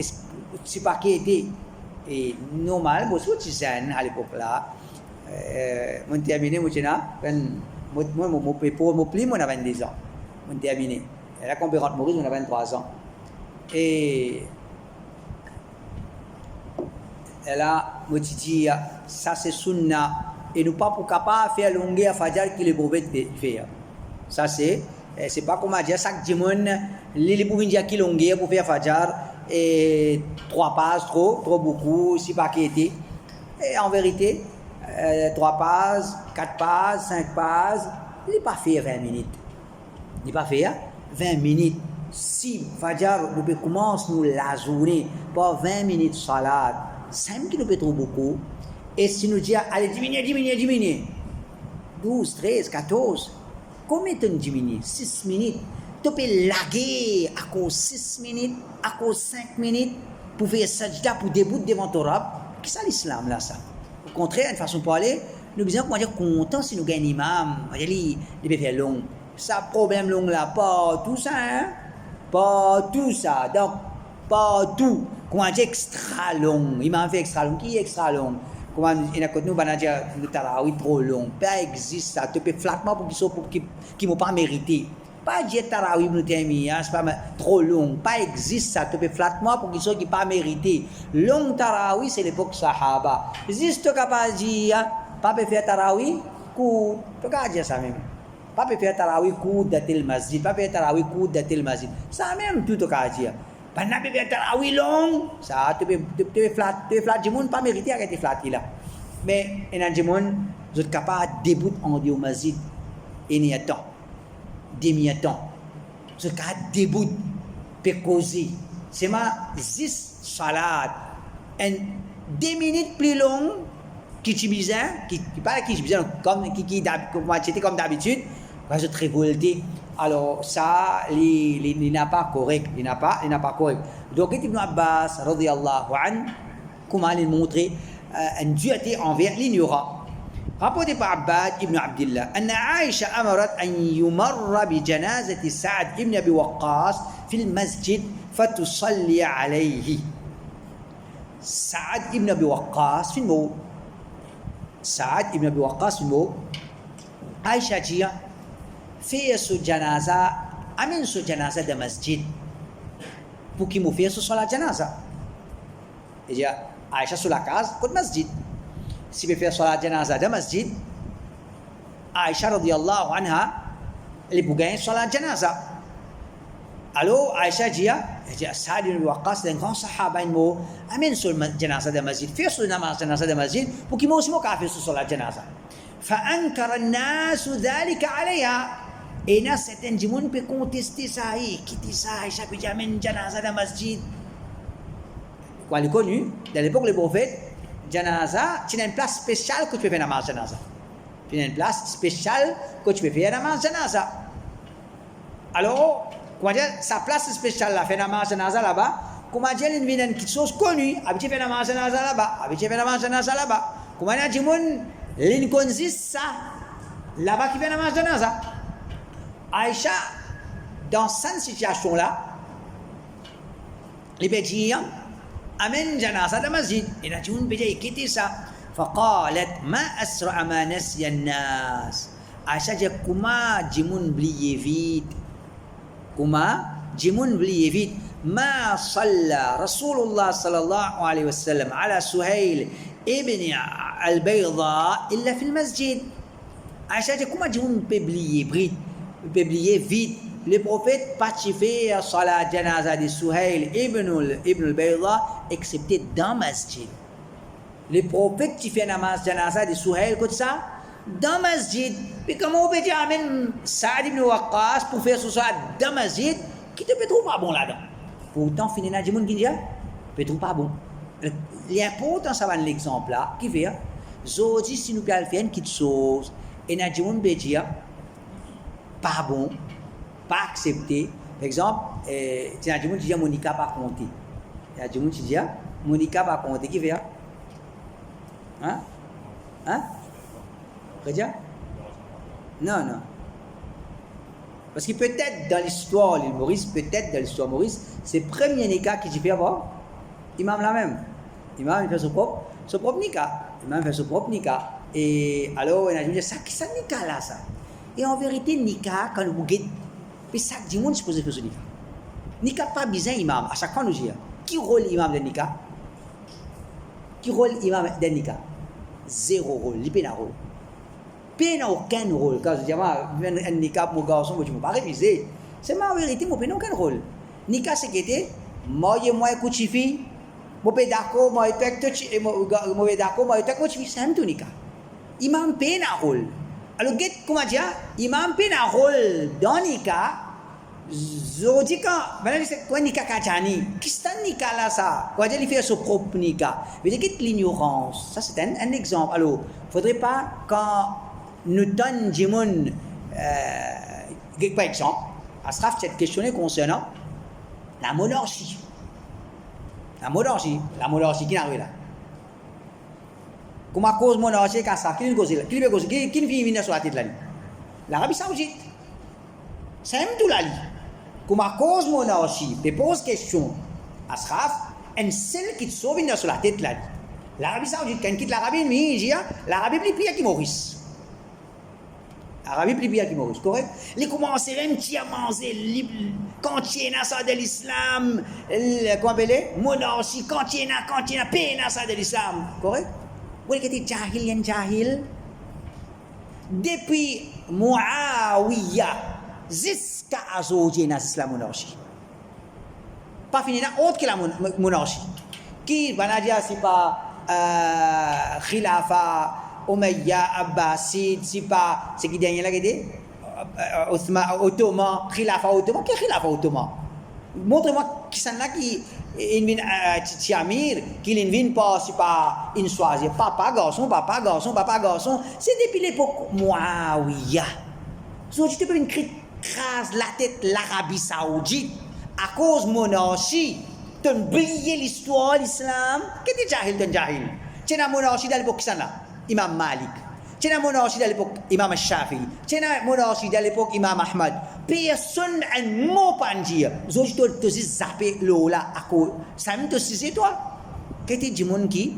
c'est pas qui était. Et normal, moi, je suis à l'époque là. Mon terminé, moi, mon pli, moi, on a 22 ans. Mon terminé. Et la conférence Maurice, on a 23 ans. Et là, moi, je dis, ça c'est sunna. Et nous pas pour capable faire longueur fajr que le prophète fait. Ça c'est pas comme dire chaque dimanche, les pour dire qui longueur pour faire fajr et 3 passes trop beaucoup, si pas qui était. Et en vérité, 3 passes, 4 passes, 5 passes, il n'est pas fait 20 minutes. Il n'est pas fait 20 minutes. Si Fajr, nous pouvons commencer la journée par 20 minutes salat, 5 minutes nous peut trop beaucoup. Et si nous disons, allez, diminuer, 12, 13, 14, combien de temps diminuer? 6 minutes. Tu peux laguer à cause 6 minutes, à cause 5 minutes, pour faire sajda, pour débouter devant ton Rab. Qu'est-ce que l'islam là, ça? Au contraire, une façon de parler, nous disons qu'on va dire content si nous gagnons imam, on va dire, il peut faire long. Ça, problème long là, pas tout ça, hein? Pas tout ça. Donc, pas tout. Comment on dit extra long? Il m'a fait extra long. Qui est extra long? Comment il y a que nous, on va dire le tarawih trop long. Pas existe ça. Tu peux flattement pour qu'ils ne m'ont pas mérité. Pas dire tarawih nous terminer, c'est pas trop long. Pas existe ça. Tu peux flattement pour qu'ils ne pas mérité. Long tarawih, c'est l'époque sahaba. Juste capable de dire, pas faire tarawih, court. Tu peux dire ça même. Pas faire tarawih court de tel masjid. Pas faire tarawih court de tel masjid. Ça même tout au cas dire. Pas n'a pas faire tarawih long. Ça tu peux flat du monde pas mérité arrêter flat là. Mais en du monde vous êtes capable début en au masjid et ni temps. Demi-temps. Vous êtes capable début peut causer. C'est ma 10 salat en 2 minutes plus long qui parle qui bizarre comme d'habitude. Quand je suis révolté, alors ça, il n'a pas correct, il n'a pas correct. Donc Ibn Abbas, radiyallahu anhu, comment il montrait une dureté envers l'ignorant. Rapporté par Abbad ibn Abdillah, أن عائشة أمرت أن يمر بجنازة سعد ibn Abi Waqqas في المسجد فتصلي عليه. سعد ibn Abi Waqqas في المو. سعد ibn Abi Waqqas في المو. عائشة جيا fait ce janaza, amène ce janaza de masjid pour qu'il me fasse sur la janaza. Et dit Aïcha sur la case, côté masjid. Si il fait sur la janaza de masjid, Aïcha radiyallahu anha, elle peut gagner sur la janaza. Alors Aïcha dit Sa'd ibn Waqqas, un grand sahaba, il m'a amène sur la janaza de masjid, fait sur la janaza de masjid pour qu'il me aussi me fasse sur la janaza. فأنكر الناس ذلك عليها. Et là, certains du monde peuvent contester ça. Qui dit ça? Aïcha peut dire amène janaza dans le masjid. Quand il est connu, dans l'époque des prophètes, janaza, tu as une place spéciale que tu peux faire dans la janaza. Tu as une place spéciale que tu peux faire dans la janaza. Alors, comment dire, sa place spéciale là, fait dans la janaza là-bas, comment dire, il vient quelque chose connu, habitué faire dans la janaza là-bas, habitué faire dans la janaza là-bas. Comment dire, du monde, il consiste ça, là-bas qui fait dans la janaza. Aïcha, dans cette situation-là, il peut dire, amène janaza dans masjid. Et Najmoun Bedia écoutait ça. فقالت ما أسرع ما نسي الناس. Aisha dit comment Jimoun bliye vite. Comment Jimoun bliye vite. ما صلى رسول الله صلى الله عليه وسلم على سهيل ابن البيضاء إلا في المسجد. Aisha dit comment Jimoun peut oublier vite. Le prophète pas fait salat janaza de Suhail ibn al-Bayda excepté dans masjid. Le prophète qui fait namaz janaza de Suhail comme ça dans masjid. Puis comment on peut dire amène Saad ibn Waqqas pour faire ce salat dans masjid qui te peut trouver pas bon là-dedans. Pourtant finalement Jimoun qui dit peut trouver pas bon. L'important ça va l'exemple là qui fait aujourd'hui si nous pouvons faire une petite chose et Jimoun peut dire pas bon, pas accepté. Par exemple, il y a des gens qui disent Monica pas compter. Il y a des gens qui disent Monica pas compter. Qui fait? Hein? Hein? Regarde? Non, non. Parce que peut-être dans l'histoire de Maurice, c'est le premier Nika qui dit avoir. Imam la même. Imam il fait son propre Nika. Imam fait son propre Nika. Et alors, il y a des gens qui disent ça, qui ça Nika là ça? Et en vérité, Nika, quand vous guettez, puis ça, du monde supposé faire ce Nika. Nika pas besoin imam. À chaque fois, nous disons, qui rôle imam de Nika? Qui rôle imam de Nika? Zéro rôle, il n'y a pas de rôle. Il n'y a aucun rôle. Quand je dis, un Nika, mon garçon, je ne peux pas réviser. C'est ma vérité, je n'ai aucun rôle. Nika, c'est que moi, écoute, chifi, moi, d'accord, moi, d'accord, moi, c'est un tout Nika. Imam paye un rôle. Alors, comment dire, imam paye un rôle dans Nika. Je dis quand, c'est quoi Nika Kachani? Qui est Nika là ça? Quoi il fait son propre Nika? Mais c'est l'ignorance. Ça, c'est un exemple. Alors, il ne faudrait pas quand nous donnons Jimoun, par exemple, Asraf, cette question concernant la monarchie. La monarchie qui n'arrive là. Comment cause monarchie quand ça? Qui vient sur la tête là? L'Arabie Saoudite. C'est même tout là. Comment cause monarchie? Je pose question. Asraf, un seul qui sauve sur la tête là. L'Arabie Saoudite, quand il quitte l'Arabie, l'Arabie est plus pire que Maurice. L'Arabie est plus pire que Maurice, correct? Les commencent à manger quand il y a ça de l'islam, comment on appelle? Monarchie, quand il y a peine ça de l'islam, correct? Vous voyez que c'est jahil. Depuis Muawiyah, jusqu'à aujourd'hui, dans la monarchie. Pas fini, autre que la monarchie. Qui va dire c'est pas Khilafa, Umayya, Abbasid, c'est pas ce qui dernier là qui dit Ottoman, Khilafa Ottoman. Quel Khilafa Ottoman? Montre-moi qui sont là qui Tiamir, qui ne viennent pas, c'est pas une choisir. Papa garçon. C'est depuis l'époque Muawiyah. Donc, tu peux une crase la tête l'Arabie Saoudite à cause de monarchie. Tu as oublié l'histoire de l'islam. Qu'est-ce que tu jahil? Tu as la monarchie dans l'époque qui là? Imam Malik. Tu as la monarchie dans l'époque Imam Shafi'i. Tu as la monarchie dans l'époque Imam Ahmad. Personne n'a un mot pas dire. Donc, tu as zappé l'eau là à cause. Ça me dit c'est toi. Qu'est-ce que tu dis?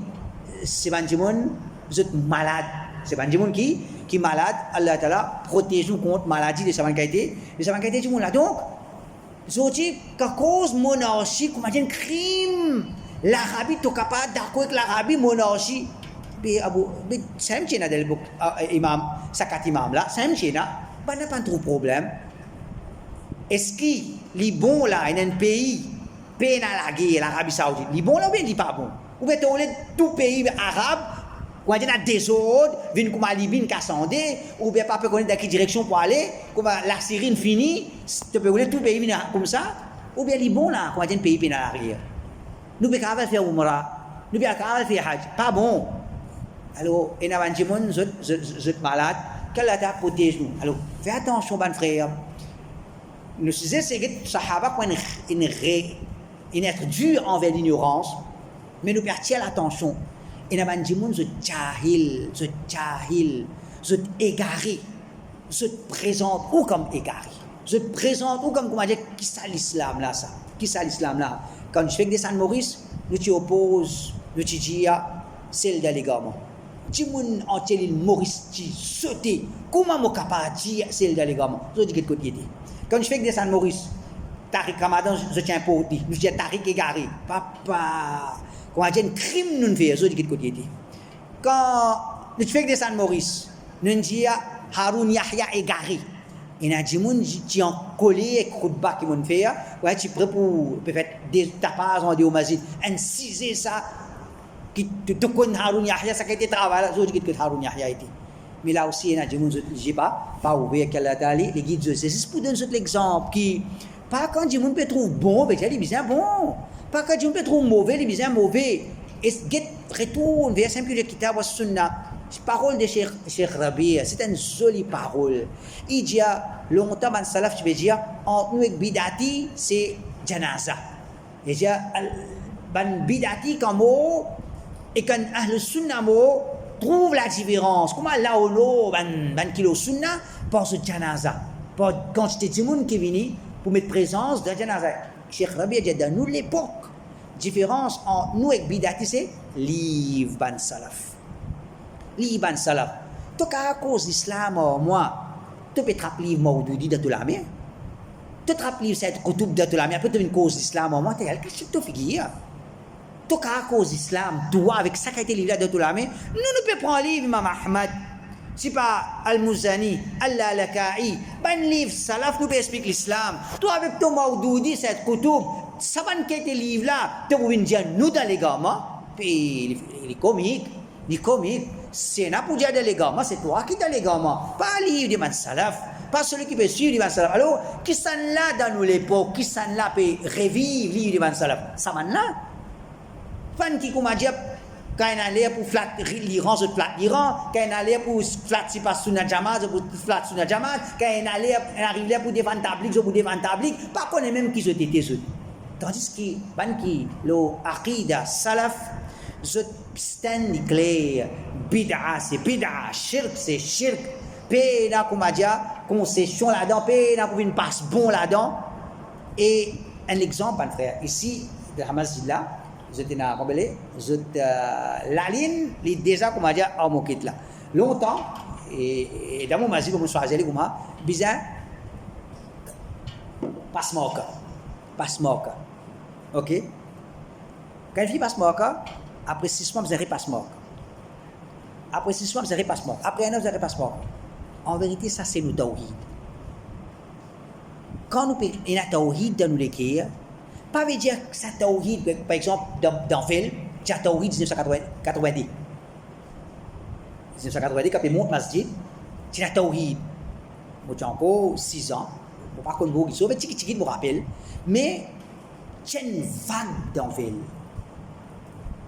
C'est pas du monde, vous êtes malade. C'est pas du monde qui est malade. Allah Ta'ala protège-nous contre maladie de sa qualité. De sa qualité du monde là. Donc, aujourd'hui, qu'à cause monarchie, comme un crime, l'Arabie, tu es capable d'accord avec l'Arabie, monarchie. Mais c'est un chien de l'époque, imam, sakat imam là, c'est un chien là, pas trop de problème. Est-ce que les bons là, il y a un pays, peine à la guerre, l'Arabie Saoudite, les bons là ou bien les pas bons? Ou bien tout pays arabe, quand il y a des désordres, viennent comme la Libye, Cassandé, ou bien pas peut connaître dans quelle direction pour aller, comme la Syrie finit, tu peux connaître tout pays comme ça, ou bien les bons là, quand il y a un pays peine à l'arrière. Nous ne pouvons pas faire Umrah, nous ne pouvons pas faire Hajj, pas bon. Alors, il y a des gens qui sont malades, qu'Allah t'a protège nous. Alors, fais attention, mon frère. Nous disons que les Sahaba ils être durs envers l'ignorance, mais nous perdons l'attention. Il y a des gens qui sont jahil, sont égarés, se présentent ou comme égarés, se présentent ou comme comment dire, qui ça l'islam là, ça? Qui ça l'islam là? Quand je fais des Saint Maurice, nous tu oppose, nous tu dis, celle de l'égarement. Si mon entier Maurice tu sauté, comment mon capable dire celle de l'égarement? Je dis quel côté. Quand je fais que des San Maurice, Tariq Ramadan, je tiens pour dire, je dis Tariq égaré. Papa, quand on dit un crime, nous faisons, je dis quel côté. Quand je fais que des San Maurice, nous disons Haroun Yahya égaré. Il y a des gens qui ont collé et khutba qui m'ont fait, ouais, tu es prêt pour faire des tapas en déomazine, inciser ça, qui te connaît Haroun Yahya, ça qui a été travaillé, je dis que Haroun Yahya été. Mais là aussi, il y a des gens qui n'ont pas ouvert quelle est les guides. C'est pour donner l'exemple qui, pas quand des gens peuvent trouver bon, mais ils disent bon. Pas quand des gens peuvent trouver mauvais, ils disent mauvais. Et retourne vers simple le kitab wa sunna. Parole de Cheikh Rabi, c'est une jolie parole. Il dit, longtemps, man salaf, tu veux dire, entre nous et bidati, c'est janaza. Il dit, ban bidati, comme mot, et quand ahl sunna mot, trouve la différence. Comment là ou là, ban kilo sunna, pense janaza. Pour quantité de monde qui vient pour mettre présence dans janaza. Cheikh Rabi a dit, dans nous l'époque, différence entre nous et bidati, c'est livre ban salaf. Liban salaf. Tu as à cause d'islam, moi, tu peux te rappeler Maudoudi de tout la mer. Tu te rappelles cette koutoub de tout la mer, peut-être une cause d'islam, moi, tu es qu'est-ce que tu fais? Tu as à cause d'islam, toi, avec ça qui a été livré de tout la mer, nous ne pouvons pas lire Imam Ahmad. C'est pas Al-Muzani, Al-Laka'i, ben livre salaf, nous pouvons expliquer l'islam. Toi, avec ton Maudoudi, cette koutoub, ça va qui a été livré là, tu peux dire nous dans les gamins, puis les comiques. C'est n'a pas dire les gamins, c'est toi qui as les gamins, pas livre de man salaf, pas celui qui peut suivre man salaf. Alors, qui s'en là dans nous l'époque, qui s'en là peut revivre livre de man salaf, ça man là. Fan qui comme dire quand il allait pour flat l'Iran, je flat l'Iran, quand il allait pour flat si pas sunna jamaat, je pour flat sunna jamaat, quand il allait arriver pour défendre tablik, je pour défendre tablik, pas connaît même qui se tété. Tandis que ban qui le aqida salaf je stand clair, bid'a c'est bid'a, shirk c'est shirk, pena comme a dit, concession là-dedans, pena pour une passe bon là-dedans. Et un exemple, mon frère, ici, de Hamas là, je t'ai rappelé, la ligne, est déjà comme a dit, en moquette là. Longtemps, et dans mon masjid, comme je suis allé comme ça, bizarre, passe-moka. Ok? Quand il dit passe-moka, après 6 mois, vous avez passe-moka. Après 6 mois, vous avez passe-moka. Après 1 an, vous avez passe-moka. En vérité, ça, c'est le tawhid. Quand nous avons un tawhid dans nous l'écrire, pas veut dire que ça tawhid, par exemple, dans Ville, c'est un tawhid 1990. 1990, quand il monte masjid, c'est un tawhid. Moi, j'ai encore 6 ans. Je ne sais pas comment vous dites, mais je me rappelle. Mais, c'est une vague dans Ville.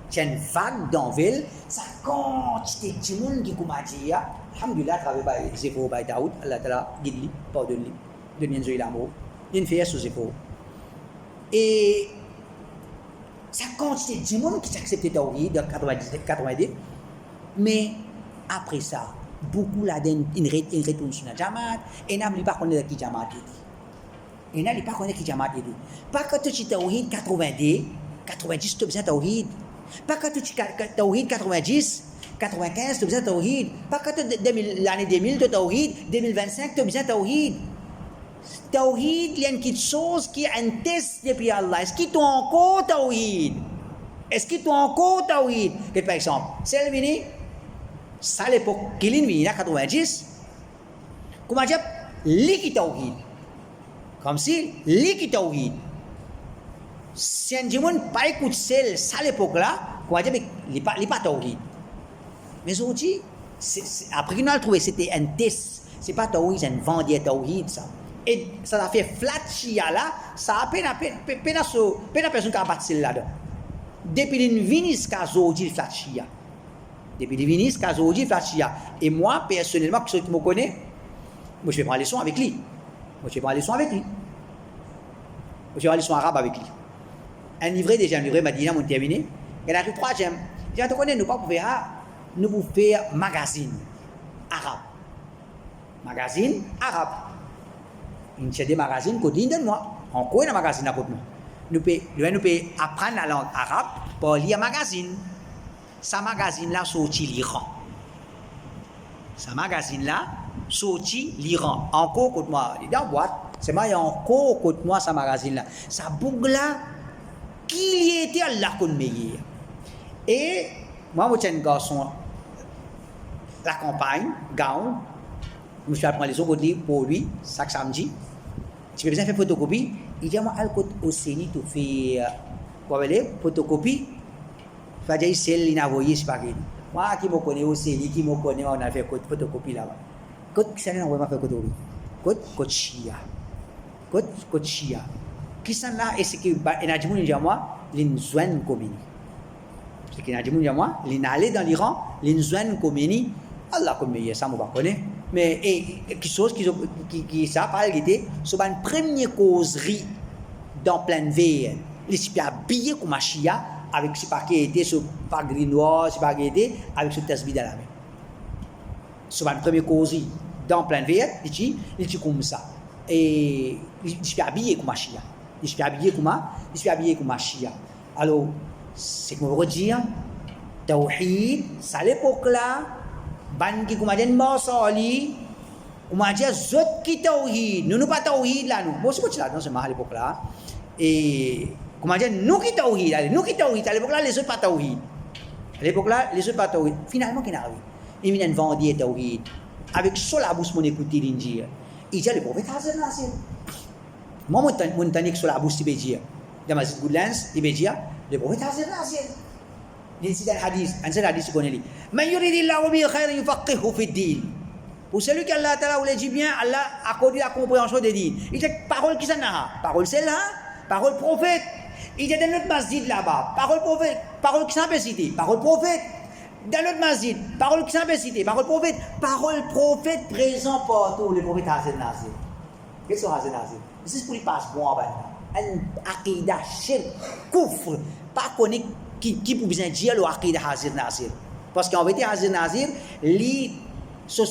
C'est une vague dans Ville. Ça quantité de monde qui commence à dire, alhamdulillah, travaille par Zéphor, par Daoud, Allah Ta'ala, guide-lui, pardonne-lui, donne-lui l'amour. Il y a une fille sous Zéphor. Et ça quantité de monde qui s'accepte Tawhid dans 90, mais après ça, beaucoup là ils retournent sur la Jamaat et n'a pas connaître qui Jamaat est. Et n'a pas connaître qui Jamaat est. Pas que tu Tawhid 90, tu as besoin de Tawhid. Pas que tu Tawhid 90, 95, tu as besoin de Tawhid. Pas que l'année 2000, tu as Tawhid, 2025, tu as besoin de Tawhid. Tawhid, il y a une petite chose qui est un test depuis Allah. Est-ce qu'il y a encore Tawhid? Est-ce qu'il y a encore Tawhid? Par exemple, c'est le ça l'époque qu'il y a 90, comment dire, l'équipe Tawhid. Comme si l'équipe Tawhid. Si un dimanche pas écoute celle, ça l'époque là, comment dire, il n'est pas Tawhid. Mais aujourd'hui, après qu'on a trouvé c'était un test, c'est pas Tawhid, c'est un vendier Tawhid ça. Et ça a fait flat chia là, ça a peine personne qui a battu là-dedans. Depuis une vinis aujourd'hui flat chia. Depuis une vinis aujourd'hui flat chia. Et moi, personnellement, ceux qui me connaissent, moi je vais prendre les leçons avec lui. Je vais prendre les leçons arabes avec lui. Un livret déjà, un livret Madina, mon terminé. Il arrive 3e. Je te connais, nous pas pouvoir nous vous faire magazine arabe. Magazine arabe. Il y a des magazines qui disent moi. On connaît un magazine à côté. nous pouvons apprendre la langue arabe par lire un magazine. Ce magazine-là sorti l'Iran. Ce magazine-là sorti l'Iran. Encore contre moi, il est dans la boîte. C'est moi, il y a encore contre moi, ce magazine-là. Ça bouge-là, qui y était à la meilleur. Et moi, je suis un garçon, la campagne, Gaon. Je suis allé les autres livres pour lui, chaque samedi. Tu peux besoin faire photocopie. Il dit, moi, au CENI, tu fais photocopie. Il va dire, c'est l'inavoyé, c'est pas grave. Moi, qui me connaît au CENI, qui me connaît, on a fait photocopie là-bas. Côte qui s'en est envoyé faire photocopie. Côte chia. Côte chia. Qui s'en là, et c'est que, il a dit, moi, l'inzouane commune. C'est qu'il a dit, moi, l'inallé dans l'Iran, l'inzouane commune. Allah comme ça me va connaître mais quelque chose qui ça parle était sur une première causerie dans pleine veille les s'y habillé comme Chia avec ce paquet était sur pas gris noir ce paquet était avec ce tasbih dans la main sur une première causerie dans pleine veille il dit comme ça et il s'y habillé comme Chia il s'y habillé comme Chia alors c'est qu'on veut dire tawhid ça l'époque là ban ki kumajan masali kumaja zot ki tauhid nous pas tauhid là nous bon c'est là dans ce mahal époque là et kumajan nous ki tauhid à l'époque là les autres pas tauhid à l'époque là les autres pas tauhid finalement qu'est arrivé ils viennent vendre tauhid avec sur la bouche mon écouter l'injil il dit le prophète Hazar Nasir moi mon tanique sur la bouche tibédia dans Masjid Goodlands tibédia le prophète Hazar Nasir c'est un hadith qu'on lit. Man yuridillahu bihi khayran yufaqihu fi din. Pour celui qu'Allah Ta'ala voulait dire bien, Allah accorde la compréhension des dînes. Il dit parole qui s'en a, parole celle-là, parole prophète. Il dit dans notre masjid là-bas, parole prophète, parole qui s'en peut citer, parole prophète. Dans notre masjid, parole qui s'en peut citer, parole prophète présent partout, le prophète Hazar Nasir. Qu'est-ce que Hazar Nasir? C'est pour les passe bon en bas. Un aqidah shirk, kufr, pas connaître qui peut bien dire le aqid Hazar Nasir parce qu'en vérité Hazar Nasir sur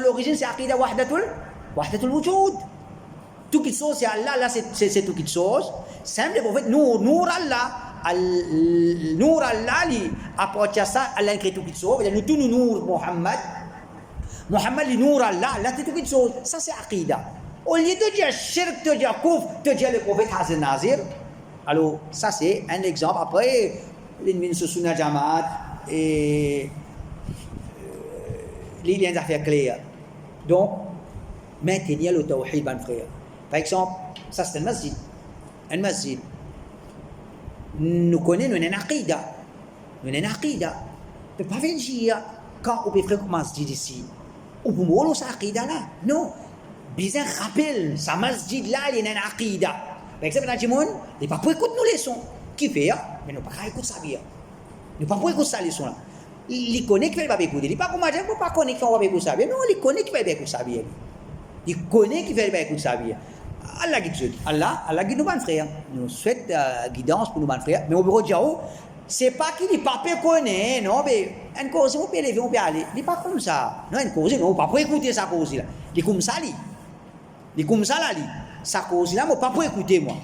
l'origine c'est aqid wahdatul wujud tout qui chose c'est Allah là c'est tout qui chose simple prophète nour Allah li approche ça Allah écrit tout qui chose nous tout nour Muhammad li nour Allah c'est tout qui chose ça c'est aqida au lieu de dire shirk de dire kufr de dire le prophète Hazar Nasir. Alors, ça c'est un exemple. Après, l'ennemi de Sunna Jamaat et les liens d'affaires clairs. Donc, maintenir le tawhid, mon frère. Par exemple, ça c'est un masjid. Un masjid. Nous connaissons une aqida. Nous avons une aqida. On ne peut pas venir quand on peut faire un masjid ici. On peut mourir cette aqida là. Non. Bien rappel, ce masjid là, il y a une aqida. Par exemple, il n'y a pas pour écouter nos leçons. Qui fait, mais nous ne pouvons pas écouter ça bien. Nous ne pouvons pas écouter sa leçon là. Il connaît qu'il ne va pas écouter. Il ne pas comme dire, pas connaître qu'il ne va pas écouter ça bien. Non, il connaît qu'il ne va pas écouter ça bien. Il connaît qu'il ne va pas écouter ça bien. Allah guide nous. Allah guide nous, mon frère. Nous souhaite guidance pour nous, mon frère. Mais au bureau de Jao, c'est pas qu'il n'est pas connaît, non, mais une cause, on peut lever, on peut aller. Il n'est pas comme ça. Non, une cause, non, on ne peut pas écouter sa cause là. Il est comme ça, il est comme ça là, sa cause là, moi pas pour écouter moi.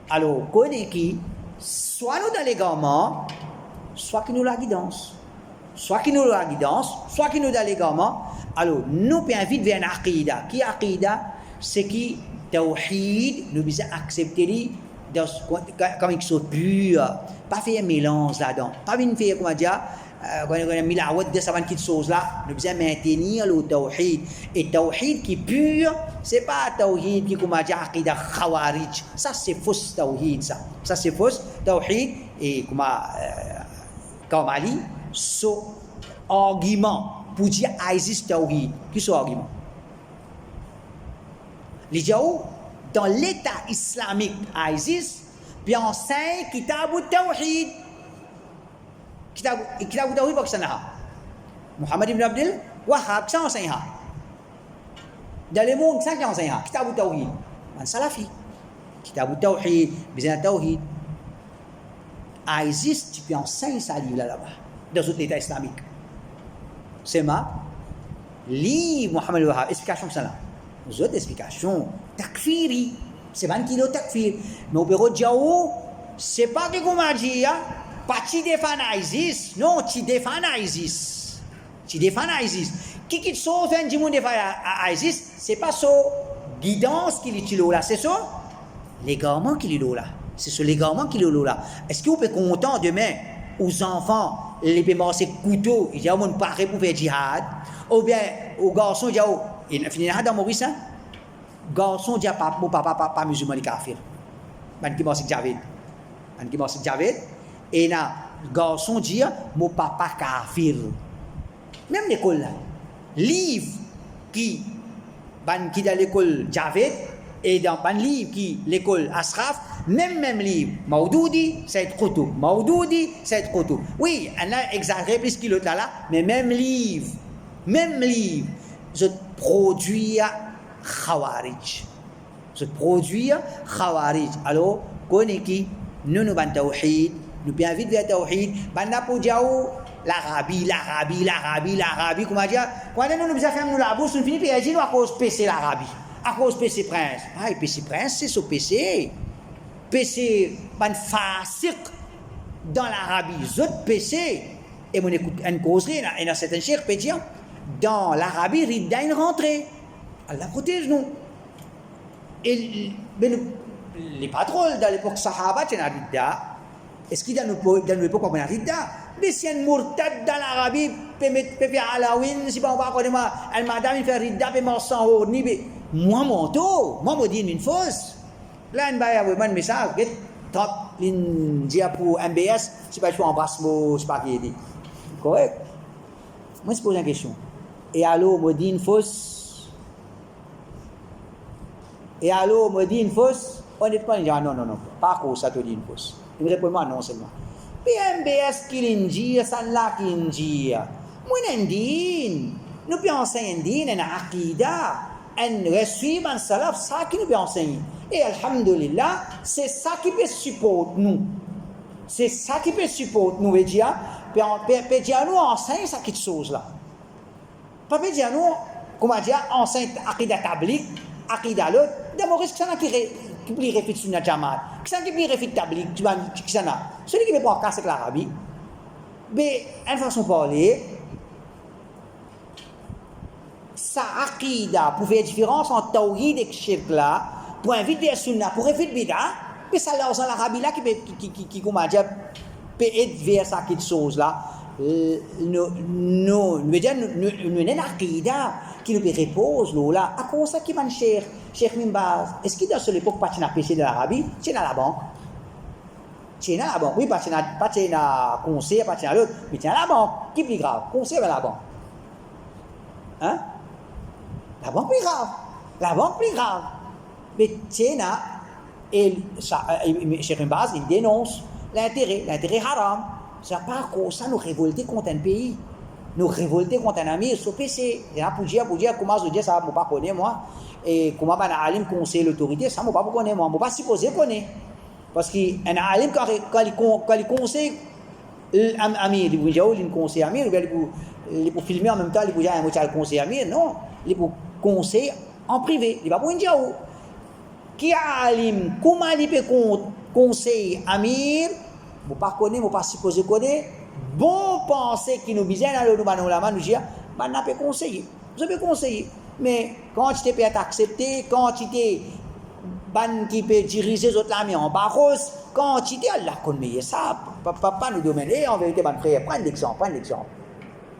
Alors, connaît qui, soit nous dans les garments, soit qui nous la guidance. Soit qui nous la guidance, soit qui nous dans les garments. Alors, nous pouvons vite vers un aqida. Qui aqida? C'est qui tawhid, nous devons accepter comme une chose pure. Pas faire un mélange là-dedans. Pas venir faire, comment dire, quand on a mis la route de cette chose là, nous devons maintenir le tawhid. Et tawhid qui est pur, c'est pas tawhid qui comme dire aqida khawarij. Ça c'est faux tawhid ça. Ça c'est faux tawhid et comme Ali ce argument pour dire ISIS tawhid. Qui ce argument? Les gens dans l'état islamique ISIS puis enseigne kitab tawhid. Kitab tawhid pas sana. Muhammad ibn Abdul Wahhab ça enseigne. Dans le monde ça qui enseigne kitab tawhid. Man salafi. Kitab tawhid, bizan tawhid. ISIS tu peux enseigner ça livre là-bas dans tout l'état islamique. C'est ma livre Muhammad Wahhab explication ça là. Aux autres explications takfiri c'est ban qui le takfir. Mais au bureau de Diao, c'est pas que comme a dit, pas tu défends ISIS, non, tu défends ISIS. Tu défends ISIS. Qui sauve un monde défend ISIS, c'est pas ça guidance qui est là, c'est ça l'égarement qui est là. C'est ce l'égarement qui est là. Est-ce que vous êtes content demain aux enfants, les peuvent masser couteau, ils disent, on ne peut pas pour faire djihad, ou bien aux garçons, ils disent, il a fini dans Maurice, garçon dit mon papa pas musulman les kafir. Man qui masser Javid. Man qui masser Javid et na garçon dit mon papa kafir. Même l'école là. Livre qui ban qui dans l'école Javid et dans ban livre qui l'école Asraf, même livre Maudoudi, c'est Qutb. Maudoudi, c'est Qutb. Oui, on a exagéré plus que l'autre là, mais même livre, je produis Khawarij. Ce produit Khawarij. Alors, connaît qui nous ban tawhid, nous bien vite vers tawhid, ban na pour diao l'Arabie, comment dire, quand nous nous affaires nous la bourse, nous finit par dire à cause PC l'Arabie, à cause PC Prince. Ah, PC Prince c'est ce PC. PC ban fasik dans l'Arabie, autres PC et mon écoute une causerie et dans certains chers peut dire dans l'Arabie ridda une rentrée. Allah protège nous. Et les patrons dans l'époque Sahaba, c'est un ridda. Est-ce qu'il y a dans l'époque où on a ridda? Mais si un mourtad dans l'Arabie peut faire Halloween, si on va connaître un madame il fait ridda, peut mort sans haut ni moi monto, moi me dis une fausse. Là on va avoir un message, get top l'India pour MBS, c'est pas je embrasse moi, c'est pas qui dit. Correct? Moi je pose une question. Et alors me dit une fausse. Et alors, me dit une fausse, honnêtement, il dit, non, pas que ça te dit une fausse. Il me répond, non seulement. Puis MBS qui l'india, ça là qui l'india. Moi, n'indine. Nous pouvons enseigner indine, un akida, un reçu, un salaf, ça qui nous peut enseigner. Et alhamdulillah, c'est ça qui peut supporter nous. C'est ça qui peut supporter nous, Pédia. Pédia nous enseigne ça qui chose là. Pas Pédia nous, comment dire, enseigne akida tablik, akida l'autre. D'abord, est-ce que ça n'a qui peut réfléchir sur la Jamaat? Qui ça qui peut réfléchir tablik? Qui ça n'a? Celui qui veut pas casser l'Arabie, mais une façon de parler, sa akida pour faire différence entre tawhid et shirk là, pour inviter sunna, pour réfléchir bida, mais ça là dans l'Arabie là qui comment dire, peut être vers ça quelque chose là. Nous avons une akida qui nous repose là. À cause ça qui va Cheikh Mimbaz, est-ce qu'il y a sur l'époque pas de péché de l'Arabie? C'est dans la banque. C'est dans la banque. Oui, pas de conseil, pas de l'autre, mais c'est dans la banque. Qui est plus grave? Conseil ou la banque? Hein? La banque plus grave. La banque plus grave. Mais c'est là, et Cheikh Mimbaz, il dénonce l'intérêt haram. C'est pas comme ça nous révolter contre un pays. Nous révolter contre un ami sur PC. Et là, pour dire comment je dis ça, je ne pas connaître moi. Et comment un alim conseille l'autorité, ça, je ne pas connaître moi. Je ne pas supposer connaître. Parce qu'un alim, quand il conseille l'amir, il conseille l'amir, il peut filmer en même temps, il peut dire un conseil l'amir. Non, il peut conseiller en privé. Il va pas dire qui a alim, comment il peut conseiller l'amir, je ne pas connaître, je ne pas supposer connaître. Bon penser qui nous besoin dans le nous dire, on peut conseiller. Vous avez conseillé. Mais quand tu peux accepter, quand tu es qui peut diriger les autres l'armée en barros, quand tu es Allah connaît ça, pas nous dominer, en vérité, frère, prends l'exemple.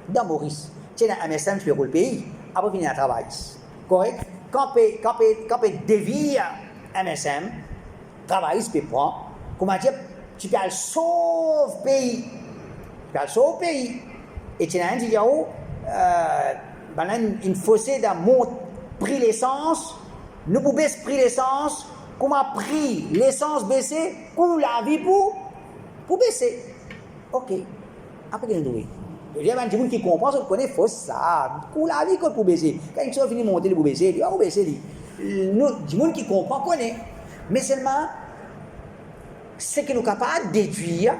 Dans Maurice, tu es un MSM, tu fais le pays, après finir à travail. Correct? Quand tu dévier MSM, travail, tu peux prendre, comment dire, tu peux aller sauver le pays. Tu peux aller sauver le pays. Et tu as un dit, une fossée d'un mot prix l'essence, nous pouvons baisser prix l'essence, comment prix l'essence baisser, coût la vie pour baisser. Ok. Après, qu'est-ce que nous il y a des gens qui comprennent, qui connaissent faux ça. Coût la vie pour baisser. Quand ils sont finis de monter, pour baisser, ils vont baisser. Nous, des gens qui comprennent, connaissent. Mais seulement, c'est que nous sommes capables de déduire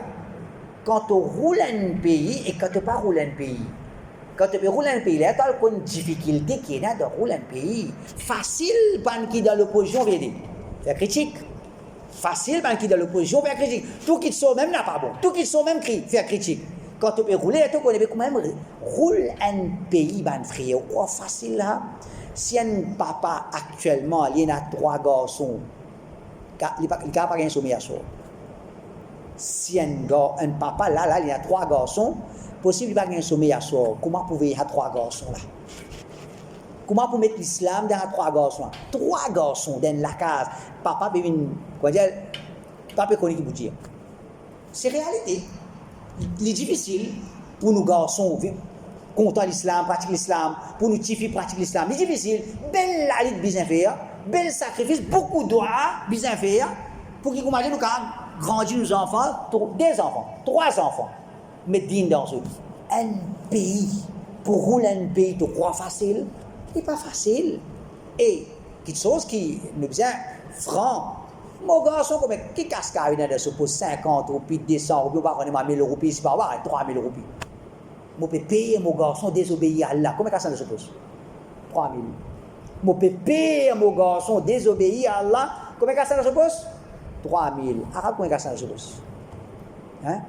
quand on roule un pays et quand on ne pas roule un pays. Quand tu roules un pays, il y a une difficulté qui est là de rouler un pays. Facile, pas qui dans l'opposition, faire critique. Facile, ben qui dans l'opposition, faire critique. Tout qui te sauve même n'a pas bon. Tout qui te sauve même crie, faire critique. Quand tu peux rouler, tu connais quand même roule un pays, ben frère, quoi facile là. Si un papa actuellement, il y a 3 garçons, il n'a pas gagné sommeil à soi. Si un papa là, il y a 3 garçons, possible il va gagner sommeil à soi. Comment pouvez-vous avoir 3 garçons là? Comment pour mettre l'islam dans 3 garçons? 3 garçons dans la case. Papa peut une, comment dire, papa connaît qui vous dire. C'est réalité. Il est difficile pour nous garçons contre l'islam, pratiquer l'islam, pour nous petites filles pratiquer l'islam. Il est difficile. Belle la lutte bien faire, bel sacrifice, beaucoup de doigts bien faire pour qu'ils commencent nous grandir nos enfants, 2 enfants, 3 enfants, mettre digne dans eux. Un pays, pour rouler un pays, tu crois facile? C'est pas facile. Et quelque chose qui nous besoin franc. Mon garçon, comme qui cascade de ce pour 50 roupies, 200 roupies, on va prendre 1000 roupies, ici par là, 3000 roupies. Je peux payer mon garçon désobéir à Allah. Comment ça se pose? 3000. Je peux payer mon garçon désobéir à Allah. Comment ça se pose? 3000. Arabe, comment ça se pose? Hein?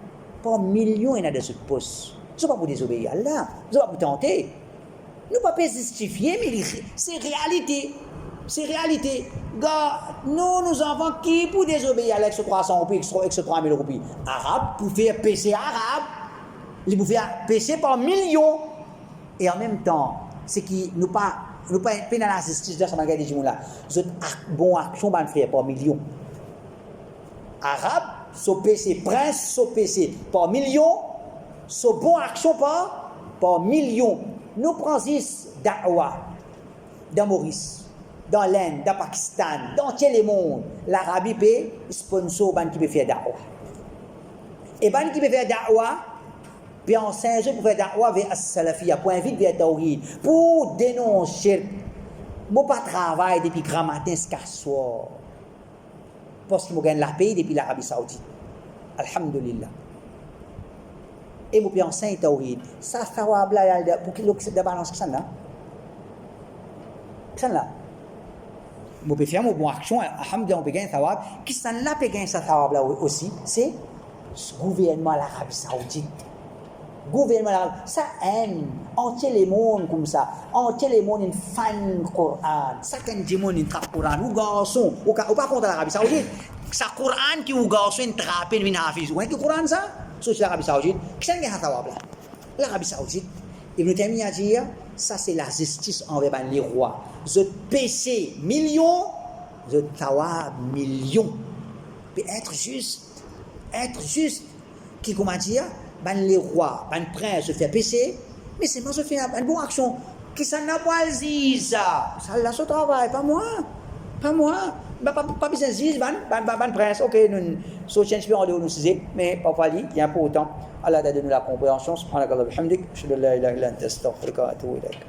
Pas millions il y a de ce poste. Ce n'est pas pour désobéir à Allah. Ce n'est pas pour tenter. Nous ne pouvons pas justifier, mais c'est réalité. C'est réalité. Gars, nous enfants qui pour désobéir avec ce 300 roupies, avec ce 3000 roupies. Arabe, pour faire PC arabe, ils pour faire PC par millions. Et en même temps, c'est qui nous pas dans la justice de ce magasin de gens là. Cette bonne action va faire par millions. Arabe, ce PC prince, ce PC par millions, ce bonne action par millions. Nous prenons da'wa dans Maurice, dans l'Inde, dans Pakistan, dans tout le monde. L'Arabie peut sponsor ban qui peut faire da'wa. Et ban qui peut faire da'wa, puis en 5 jours pour faire da'wa vers as-salafiyya, pour inviter vers tawhid, pour dénoncer. Moi pas travail depuis grand matin jusqu'à soir. Parce que je gagne la paix depuis l'Arabie Saoudite. Alhamdulillah. Et vous pouvez enseigner tawhid. Ça thawab là pour qu'il de balance ça là. Ça là. Vous pouvez faire une bonne action, alhamdulillah on peut gagner thawab. Qui ça là peut gagner ça thawab là aussi, c'est le gouvernement de l'Arabie Saoudite. Gouvernement de l'Arabie, ça aime entier le monde comme ça. Entier le monde une fan Coran. Ça quand du monde une trappe Coran, ou garçon, ou pas contre l'Arabie Saoudite. Ça Coran qui ou garçon une trappe une hafiz. Vous voyez que Coran ça? Sur l'Arabie Saoudite, qui est l'Arabie Saoudite, Ibn Taymiyyah a dit, ça c'est la justice envers les rois. Je péché millions, je tawab millions. Puis être juste, qui comment dire, les rois, les princes se fait pécher, mais c'est moi je fais une bonne action. Qui ça n'a pas dit ça? Ça là ce travail, pas moi. Pas besoin de dire, ban prince, ok, nous sommes en dehors de nous, mais parfois il y a un peu autant. Allah a donné la compréhension, subhanakallah bihamdik, je ne la ilaha illa anta astaghfiruka wa atubu ilaik.